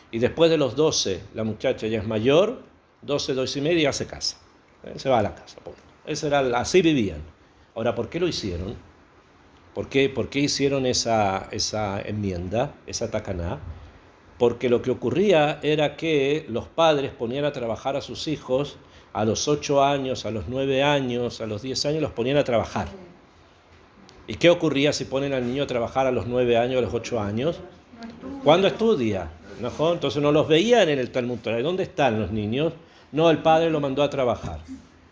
Y después de los 12, la muchacha ya es mayor, 12, 12 y media, se casa. Se va a la casa. Así vivían. Ahora, ¿por qué lo hicieron? ¿Por qué hicieron esa enmienda, esa takaná? Porque lo que ocurría era que los padres ponían a trabajar a sus hijos a los 8 años, a los 9 años, a los 10 años, los ponían a trabajar. ¿Y qué ocurría si ponen al niño a trabajar a los 9 años, a los 8 años? ¿Cuándo estudia? ¿No? Entonces no los veían en el Talmud Torah. ¿Dónde están los niños? No, el padre lo mandó a trabajar.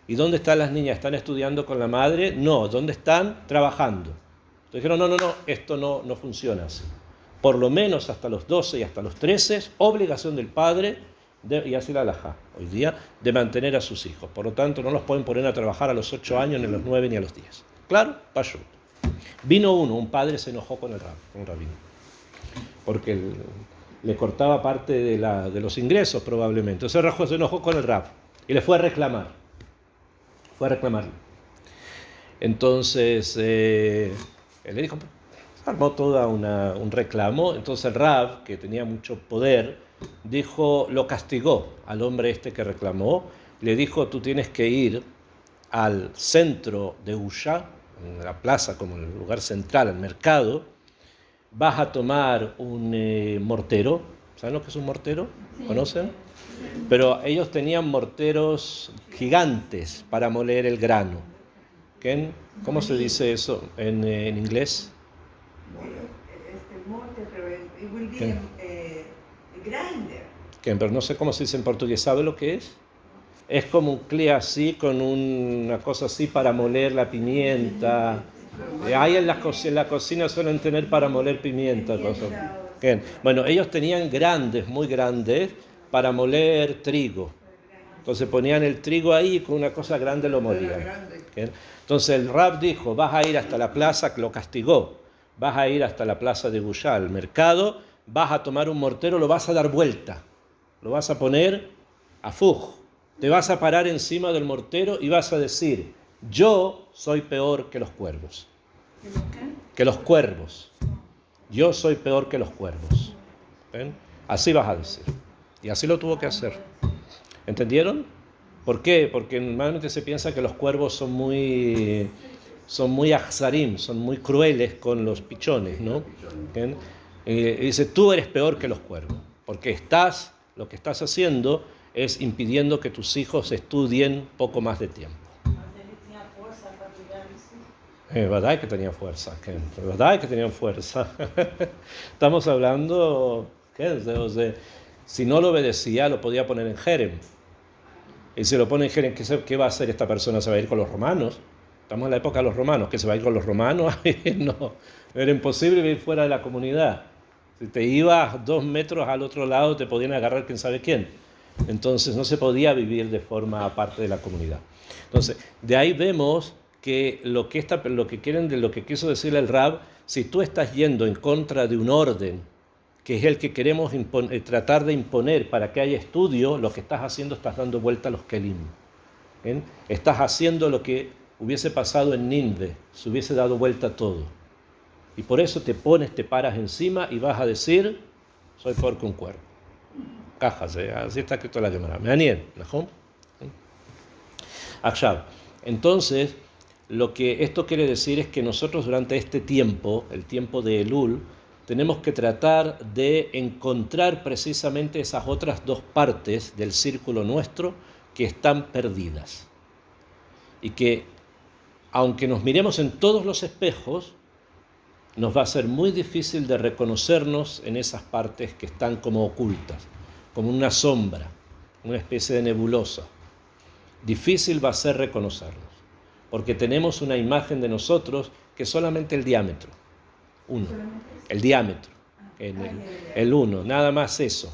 ¿Y dónde están las niñas? ¿Están estudiando con la madre? No, ¿dónde están? Trabajando. Entonces dijeron, no, esto no funciona así. Por lo menos hasta los 12 y hasta los 13 es obligación del padre, y así la halajá hoy día, de mantener a sus hijos. Por lo tanto, no los pueden poner a trabajar a los 8 años, ni a los 9, ni a los 10. ¿Claro? Pashut. Vino un padre se enojó con el rabino, porque le cortaba parte de los ingresos probablemente. Entonces se enojó con el rab y le fue a reclamar. Entonces él le dijo, armó todo un reclamo. Entonces el rab, que tenía mucho poder, lo castigó al hombre que reclamó. Le dijo, tú tienes que ir al centro de Usha, en la plaza como el lugar central, el mercado. Vas a tomar un mortero. ¿Saben lo que es un mortero? Sí. ¿Conocen? Pero ellos tenían morteros gigantes para moler el grano. ¿Cómo se dice eso en inglés? Grinder. Pero no sé cómo se dice en portugués. ¿Sabe lo que es? Es como un clé así, con una cosa así para moler la pimienta. Ahí en la cocina suelen tener para moler pimienta. Cosas. Bueno, ellos tenían muy grandes, para moler trigo. Entonces ponían el trigo ahí y con una cosa grande lo molían. Entonces el rab dijo, vas a ir hasta la plaza, que lo castigó, vas a ir hasta la plaza de Bushá, al mercado, vas a tomar un mortero, lo vas a dar vuelta, lo vas a poner a fuj, te vas a parar encima del mortero y vas a decir, yo soy peor que los cuervos. Que los cuervos. Yo soy peor que los cuervos. ¿Ven? Así vas a decir. Y así lo tuvo que hacer. ¿Entendieron? ¿Por qué? Porque normalmente se piensa que los cuervos son muy ahzarim, son muy crueles con los pichones, ¿no? Y dice, tú eres peor que los cuervos, porque lo que estás haciendo es impidiendo que tus hijos estudien poco más de tiempo. ¿Verdad que tenía fuerza? ¿Verdad que tenían fuerza? Estamos hablando, si no lo obedecía, lo podía poner en jerem. Y si lo pone en jerem, ¿qué va a hacer esta persona? ¿Se va a ir con los romanos? Estamos en la época de los romanos. ¿Qué se va a ir con los romanos? No, era imposible vivir fuera de la comunidad. Si te ibas 2 metros al otro lado, te podían agarrar quién sabe quién. Entonces no se podía vivir de forma aparte de la comunidad. Entonces, de ahí vemos que lo que quiso decir el rab, si tú estás yendo en contra de un orden, que es el que queremos tratar de imponer para que haya estudio, lo que estás haciendo, estás dando vuelta a los kelim. Estás haciendo lo que hubiese pasado en Nínive, se hubiese dado vuelta todo. Y por eso te paras encima y vas a decir, soy peor que un cuervo. Cajas, así está escrito en la Gemara. ¿Me aniel? Entonces, lo que esto quiere decir es que nosotros durante este tiempo, el tiempo de Elul, tenemos que tratar de encontrar precisamente esas otras 2 partes del círculo nuestro que están perdidas. Y que, aunque nos miremos en todos los espejos, nos va a ser muy difícil de reconocernos en esas partes que están como ocultas, como una sombra, una especie de nebulosa. Difícil va a ser reconocernos, porque tenemos una imagen de nosotros que es solamente el diámetro, el diámetro, el 1, nada más eso.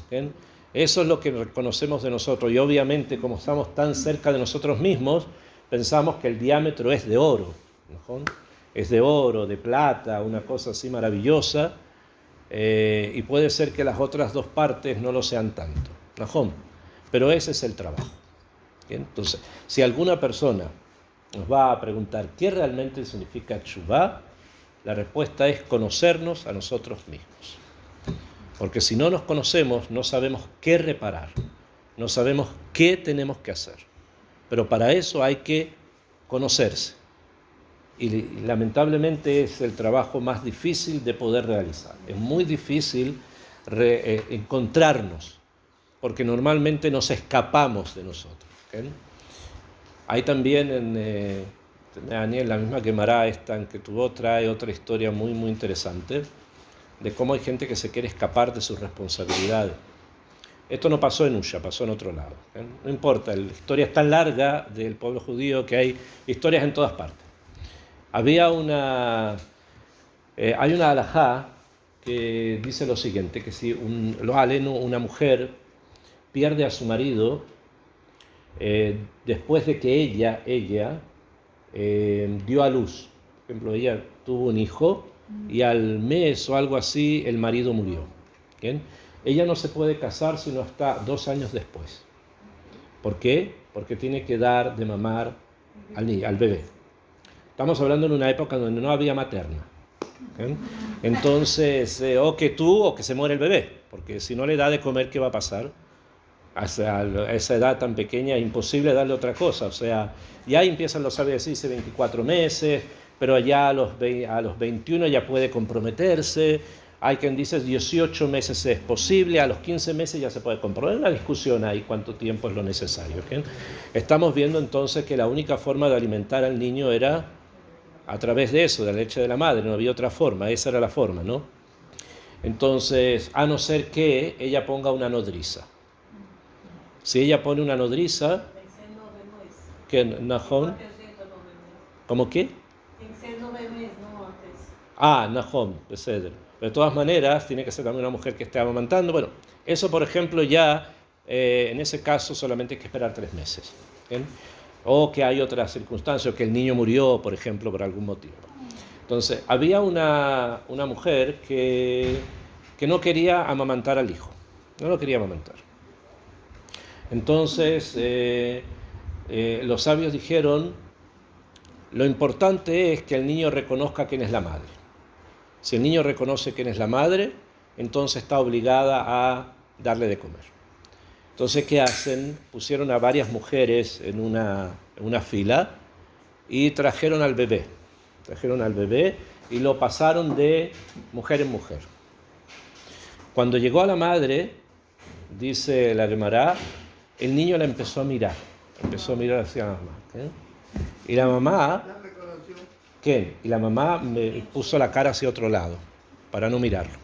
Eso es lo que reconocemos de nosotros, y obviamente como estamos tan cerca de nosotros mismos, pensamos que el diámetro es de oro, ¿no? Es de oro, de plata, una cosa así maravillosa, y puede ser que las otras 2 partes no lo sean tanto, ¿no? Pero ese es el trabajo. Entonces, si alguna persona nos va a preguntar qué realmente significa teshuvá, la respuesta es conocernos a nosotros mismos. Porque si no nos conocemos, no sabemos qué reparar, no sabemos qué tenemos que hacer. Pero para eso hay que conocerse. Y lamentablemente es el trabajo más difícil de poder realizar. Es muy difícil encontrarnos, porque normalmente nos escapamos de nosotros. Hay también la misma Gemara esta en que tuvo trae otra historia muy muy interesante de cómo hay gente que se quiere escapar de sus responsabilidades. Esto no pasó en Usha, pasó en otro lado. No importa, la historia es tan larga del pueblo judío que hay historias en todas partes. Hay una halajá que dice lo siguiente, que si una mujer pierde a su marido después de que ella dio a luz, por ejemplo, ella tuvo un hijo y al mes o algo así el marido murió. ¿Bien? Ella no se puede casar sino hasta 2 años después. ¿Por qué? Porque tiene que dar de mamar al bebé. Estamos hablando en una época donde no había materna. ¿Bien? Entonces, o que tú o que se muere el bebé, porque si no le da de comer, ¿qué va a pasar? A esa edad tan pequeña es imposible darle otra cosa. O sea, ya empiezan los sabios a decirse 24 meses, pero ya a los 21 ya puede comprometerse. Hay quien dice 18 meses es posible, a los 15 meses ya se puede comprometer. Una discusión ahí cuánto tiempo es lo necesario. ¿Okay? Estamos viendo entonces que la única forma de alimentar al niño era a través de eso, de la leche de la madre, no había otra forma, esa era la forma, ¿no? Entonces, a no ser que ella ponga una nodriza. Si ella pone una nodriza, ¿qué? ¿Nahón? ¿Cómo qué? Nahón, Beseder. De todas maneras, tiene que ser también una mujer que esté amamantando. Bueno, eso por ejemplo ya, en ese caso solamente hay que esperar 3 meses. ¿Bien? O que hay otras circunstancias, que el niño murió, por ejemplo, por algún motivo. Entonces, había una mujer que no quería amamantar al hijo. No lo quería amamantar. Entonces, los sabios dijeron, lo importante es que el niño reconozca quién es la madre. Si el niño reconoce quién es la madre, entonces está obligada a darle de comer. Entonces, ¿qué hacen? Pusieron a varias mujeres en una fila y trajeron al bebé. Y lo pasaron de mujer en mujer. Cuando llegó a la madre, dice la Gemara, el niño la empezó a mirar hacia la mamá. ¿Okay? Y la mamá, ¿qué? Y la mamá me puso la cara hacia otro lado, para no mirarlo.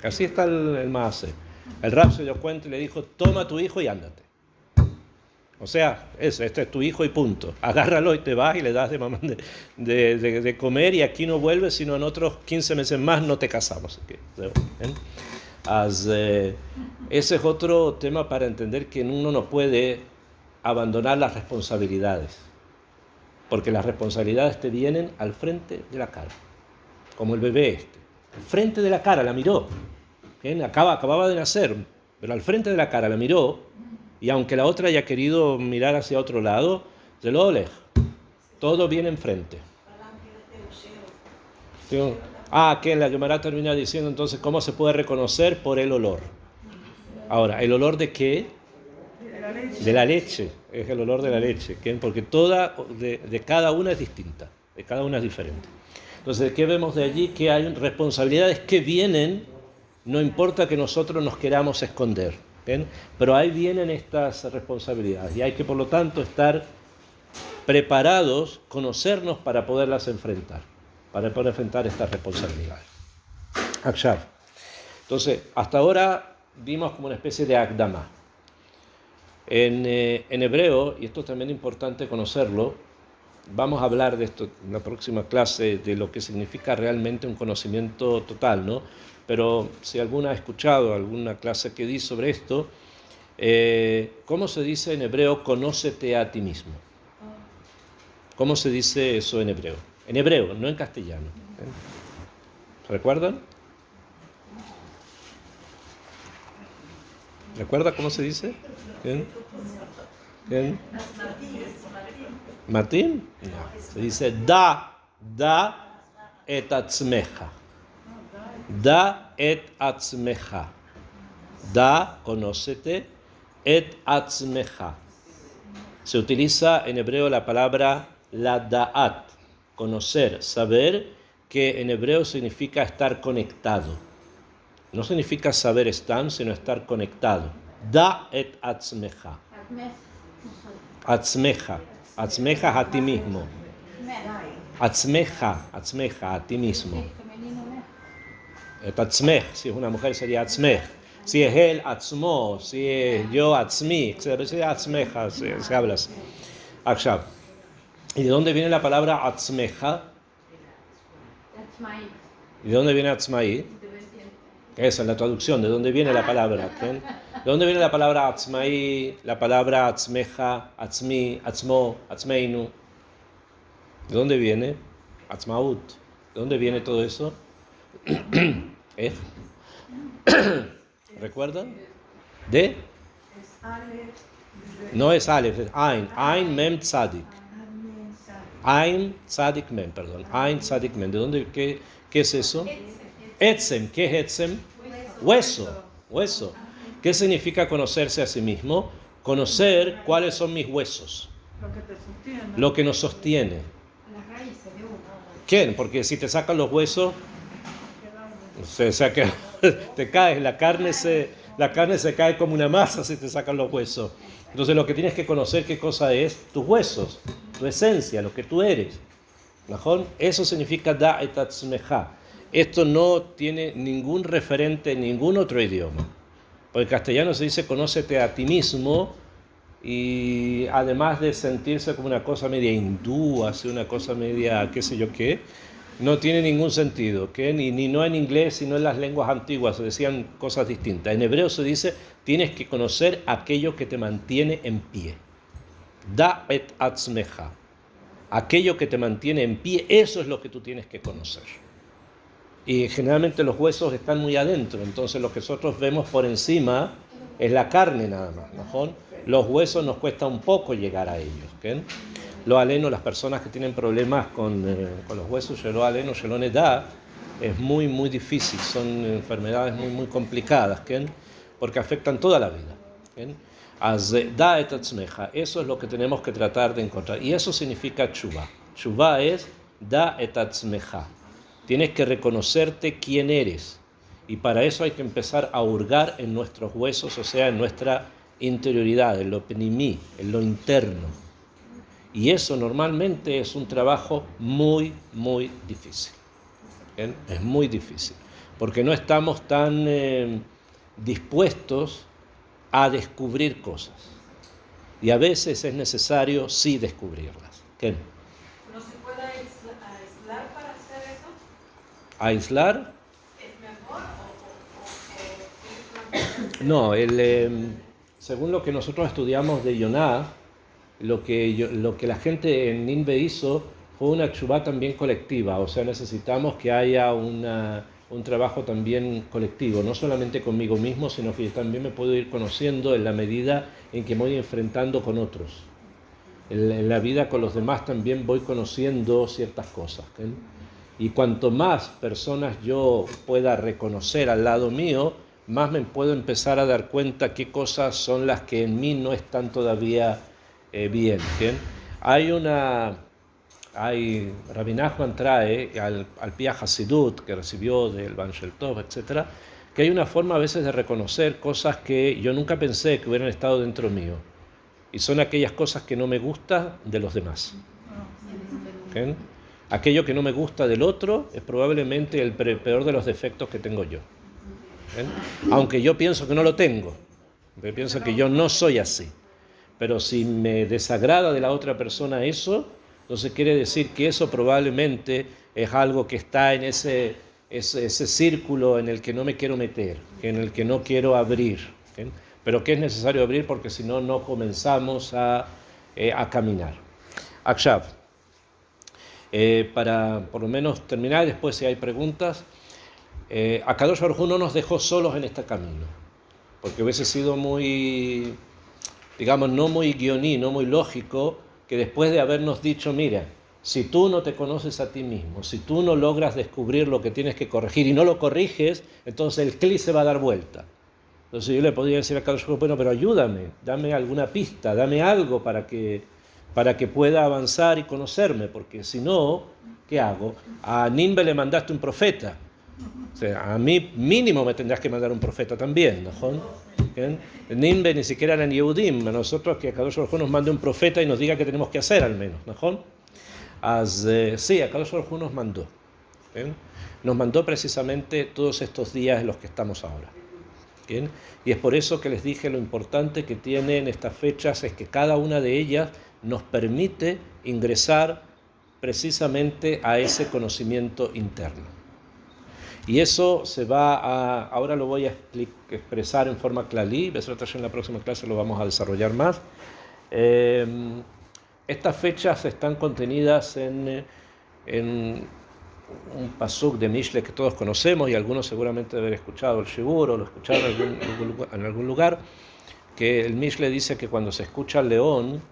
Así está el maase. El Rab se dio cuenta y le dijo, toma a tu hijo y ándate. O sea, este es tu hijo y punto. Agárralo y te vas y le das de comer y aquí no vuelves, sino en otros 15 meses más no te casamos. Ese es otro tema para entender que uno no puede abandonar las responsabilidades, porque las responsabilidades te vienen al frente de la cara, como el bebé al frente de la cara, la miró. ¿Bien? Acababa de nacer, pero al frente de la cara la miró, y aunque la otra haya querido mirar hacia otro lado, se lo olej. Todo viene enfrente. Que la Gemara termina diciendo entonces cómo se puede reconocer por el olor. Ahora, ¿el olor de qué? De la leche. Es el olor de la leche, ¿okay? Porque toda de cada una es distinta, de cada una es diferente. Entonces, ¿qué vemos de allí? Que hay responsabilidades que vienen, no importa que nosotros nos queramos esconder, ¿bien? Pero ahí vienen estas responsabilidades y hay que, por lo tanto, estar preparados, conocernos para poderlas enfrentar, para poder enfrentar estas responsabilidades. Akshav. Entonces, hasta ahora vimos como una especie de Akdama. En hebreo, y esto es también importante conocerlo, vamos a hablar de esto en la próxima clase, de lo que significa realmente un conocimiento total, ¿no? Pero si alguna ha escuchado alguna clase que di sobre esto, ¿cómo se dice en hebreo conócete a ti mismo? ¿Cómo se dice eso en hebreo? En hebreo, no en castellano. ¿Recuerdan? ¿Recuerda cómo se dice? ¿Quién? ¿Matim? No. Se dice da et atzmecha. Da et atzmecha. Da, conócete, et atzmecha. Se utiliza en hebreo la palabra la da'at, conocer, saber, que en hebreo significa estar conectado. No significa saber estar, sino estar conectado. Da et atzmecha. Atzmecha. Atzmecha a ti mismo. Atzmeja, atzmeja, a ti mismo. Femenino, meh. Atzmej, si es una mujer sería atzmej. Si es él, atzmo. Si es yo, atzmi. Se atzmeja, se habla así. Akshab. ¿Y de dónde viene la palabra atzmeja? Atzmai. ¿Y de dónde viene atzmai? Esa es la traducción. ¿De dónde viene la palabra? ¿De dónde viene la palabra atzmai? La palabra atzmeja, atzmi, atzmo, atzmeinu. ¿De dónde viene? Atzmaut. ¿De dónde viene todo eso? ¿Recuerdan? ¿De? No es Aleph, es Ain. Ain Mem Tzadik. Ain Tzadik Mem, perdón. Ain Tzadik Mem. ¿De dónde? ¿Qué es eso? Etzem. ¿Qué es Etzem? Hueso. Hueso. ¿Qué significa conocerse a sí mismo? Conocer cuáles son mis huesos. Lo que te sostiene. Lo que nos sostiene. Las raíces de uno. ¿Quién? Porque si te sacan los huesos, o sea que te caes, la carne se cae como una masa si te sacan los huesos. Entonces lo que tienes que conocer qué cosa es tus huesos, tu esencia, lo que tú eres. ¿Najón? Eso significa da et atzmeja. Esto no tiene ningún referente en ningún otro idioma. Porque en castellano se dice conócete a ti mismo, y además de sentirse como una cosa media hindú, así una cosa media qué sé yo qué, no tiene ningún sentido, que ni no en inglés, sino en las lenguas antiguas se decían cosas distintas. En hebreo se dice, tienes que conocer aquello que te mantiene en pie. Da et atzmeja. Aquello que te mantiene en pie, eso es lo que tú tienes que conocer. Y generalmente los huesos están muy adentro, entonces lo que nosotros vemos por encima es la carne nada más, ¿no? Los huesos nos cuesta un poco llegar a ellos, ¿okay? Lo aleno, las personas que tienen problemas con los huesos, lo aleno, lo da, es muy, muy difícil, son enfermedades muy, muy complicadas, ¿okay? Porque afectan toda la vida, ¿okay? Da et atzmeja, eso es lo que tenemos que tratar de encontrar, y eso significa tshuva. Tshuva es da et atzmeja, tienes que reconocerte quién eres, y para eso hay que empezar a hurgar en nuestros huesos, o sea, en nuestra interioridad, en lo penimí, en lo interno. Y eso normalmente es un trabajo muy, muy difícil. ¿Bien? Es muy difícil, porque no estamos tan dispuestos a descubrir cosas. Y a veces es necesario sí descubrirlas. ¿Qué? ¿No se puede aislar para hacer eso? ¿Aislar? ¿Es mejor No, según lo que nosotros estudiamos de Yoná, lo que la gente en Ninbe hizo fue una tshuvá también colectiva, o sea, necesitamos que haya un trabajo también colectivo, no solamente conmigo mismo, sino que yo también me puedo ir conociendo en la medida en que me voy enfrentando con otros. En la vida con los demás también voy conociendo ciertas cosas, ¿sí? Y cuanto más personas yo pueda reconocer al lado mío, más me puedo empezar a dar cuenta qué cosas son las que en mí no están todavía bien. Rabbi Nachman trae al Pia Hasidut, que recibió del Ban Shel Tov, etc., que hay una forma a veces de reconocer cosas que yo nunca pensé que hubieran estado dentro mío. Y son aquellas cosas que no me gustan de los demás. ¿Okay? Aquello que no me gusta del otro es probablemente el peor de los defectos que tengo yo. ¿Okay? Aunque yo pienso que no lo tengo. Yo pienso que yo no soy así. Pero si me desagrada de la otra persona eso, entonces quiere decir que eso probablemente es algo que está en ese círculo en el que no me quiero meter, en el que no quiero abrir, ¿okay? Pero que es necesario abrir porque si no, no comenzamos a caminar. Akshav, para por lo menos terminar, después si hay preguntas, Akadosh Baruj Hu no nos dejó solos en este camino, porque hubiese sido muy, digamos, no muy guioní, no muy lógico, que después de habernos dicho, mira, si tú no te conoces a ti mismo, si tú no logras descubrir lo que tienes que corregir y no lo corriges, entonces el clic se va a dar vuelta. Entonces yo le podría decir a Carlos, bueno, pero ayúdame, dame alguna pista, dame algo para que pueda avanzar y conocerme, porque si no, ¿qué hago? A Ninbe le mandaste un profeta, o sea, a mí mínimo me tendrás que mandar un profeta también, ¿no? Ninbe ni siquiera eran Yehudim, a nosotros que Kadosh Baruj Hu nos mande un profeta y nos diga qué tenemos que hacer al menos, ¿no? Sí, Akadosh Baruj Hu nos mandó. ¿Bien? Nos mandó precisamente todos estos días en los que estamos ahora. ¿Bien? Y es por eso que les dije lo importante que tienen estas fechas, es que cada una de ellas nos permite ingresar precisamente a ese conocimiento interno. Y eso se va a, ahora lo voy a expresar en forma clalí, en la próxima clase lo vamos a desarrollar más. Estas fechas están contenidas en un pasuk de Mishle que todos conocemos y algunos seguramente deben haber escuchado el Shibur o lo escucharon en algún lugar, que el Mishle dice que cuando se escucha el león,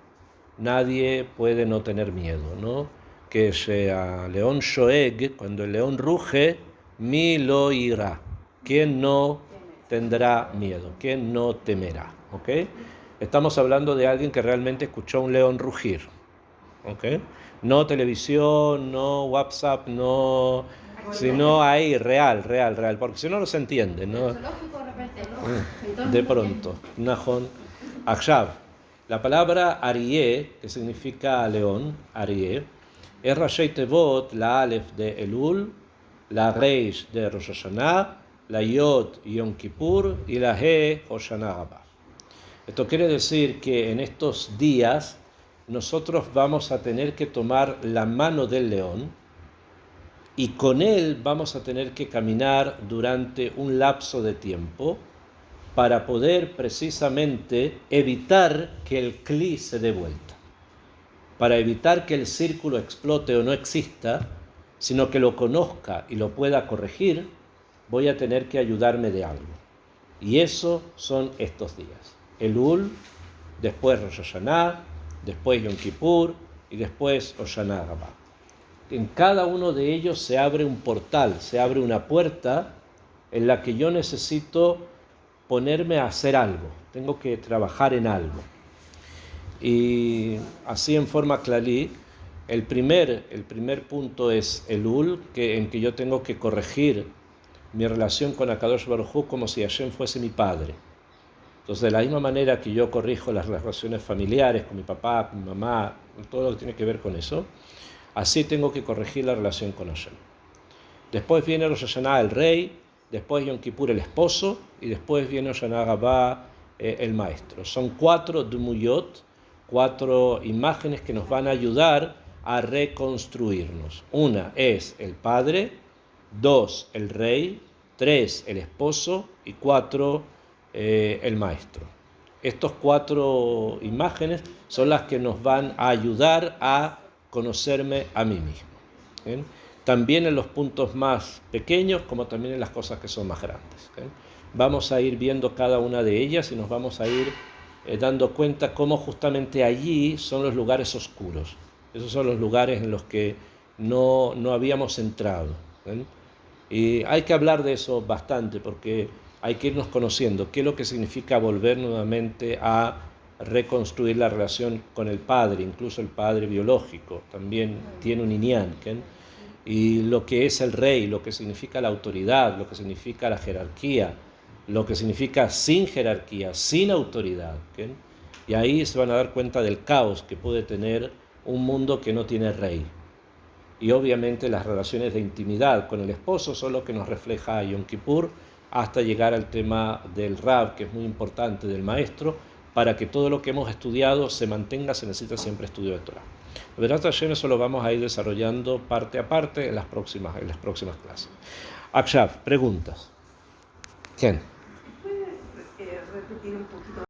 nadie puede no tener miedo, ¿no? Que sea león shoeg, cuando el león ruge, mi lo irá. ¿Quién no tendrá miedo? ¿Quién no temerá? ¿Ok? Estamos hablando de alguien que realmente escuchó un león rugir. ¿Ok? No televisión, no WhatsApp, no, sino ahí, real, porque si no, no se entiende, ¿no? De pronto, Nahon, Akshav. La palabra Arié, que significa león, Arié, es Rashei Tevot, la Aleph de Elul, la Reish de Rosh Hashanah, la Yod Yom Kippur y la He Hoshana Rabbah. Esto quiere decir que en estos días nosotros vamos a tener que tomar la mano del león y con él vamos a tener que caminar durante un lapso de tiempo para poder precisamente evitar que el cli se dé vuelta, para evitar que el círculo explote o no exista, sino que lo conozca y lo pueda corregir. Voy a tener que ayudarme de algo. Y eso son estos días. Elul, después Rosh Hashanah, después Yom Kippur y después Hoshana Rabbah. En cada uno de ellos se abre un portal, se abre una puerta en la que yo necesito ponerme a hacer algo, tengo que trabajar en algo. Y así en forma clalí, el primer punto es Elul, en que yo tengo que corregir mi relación con Akadosh Baruj Hu como si Hashem fuese mi padre. Entonces, de la misma manera que yo corrijo las relaciones familiares con mi papá, con mi mamá, todo lo que tiene que ver con eso, así tengo que corregir la relación con Hashem. Después viene Rosh Hashanah, el rey, después Yom Kippur, el esposo, y después viene Hoshana Rabbah, el maestro. Son 4 dumuyot, 4 imágenes que nos van a ayudar a reconstruirnos. Una es el padre, 2 el rey, 3 el esposo y 4 el maestro. Estas 4 imágenes son las que nos van a ayudar a conocerme a mí mismo. ¿Bien? También en los puntos más pequeños como también en las cosas que son más grandes. ¿Bien? Vamos a ir viendo cada una de ellas y nos vamos a ir dando cuenta cómo justamente allí son los lugares oscuros. Esos son los lugares en los que no habíamos entrado. ¿Bien? Y hay que hablar de eso bastante porque hay que irnos conociendo qué es lo que significa volver nuevamente a reconstruir la relación con el padre, incluso el padre biológico, también tiene un inyan, ¿okay? Y lo que es el rey, lo que significa la autoridad, lo que significa la jerarquía, lo que significa sin jerarquía, sin autoridad, ¿okay? Y ahí se van a dar cuenta del caos que puede tener un mundo que no tiene rey. Y obviamente las relaciones de intimidad con el esposo son lo que nos refleja Yom Kippur, hasta llegar al tema del Rab, que es muy importante, del maestro. Para que todo lo que hemos estudiado se mantenga, se necesita siempre estudio de Torah. La verdad, eso lo vamos a ir desarrollando parte a parte en las próximas clases. Akshav, preguntas. ¿Quién? ¿Puede repetir un poquito?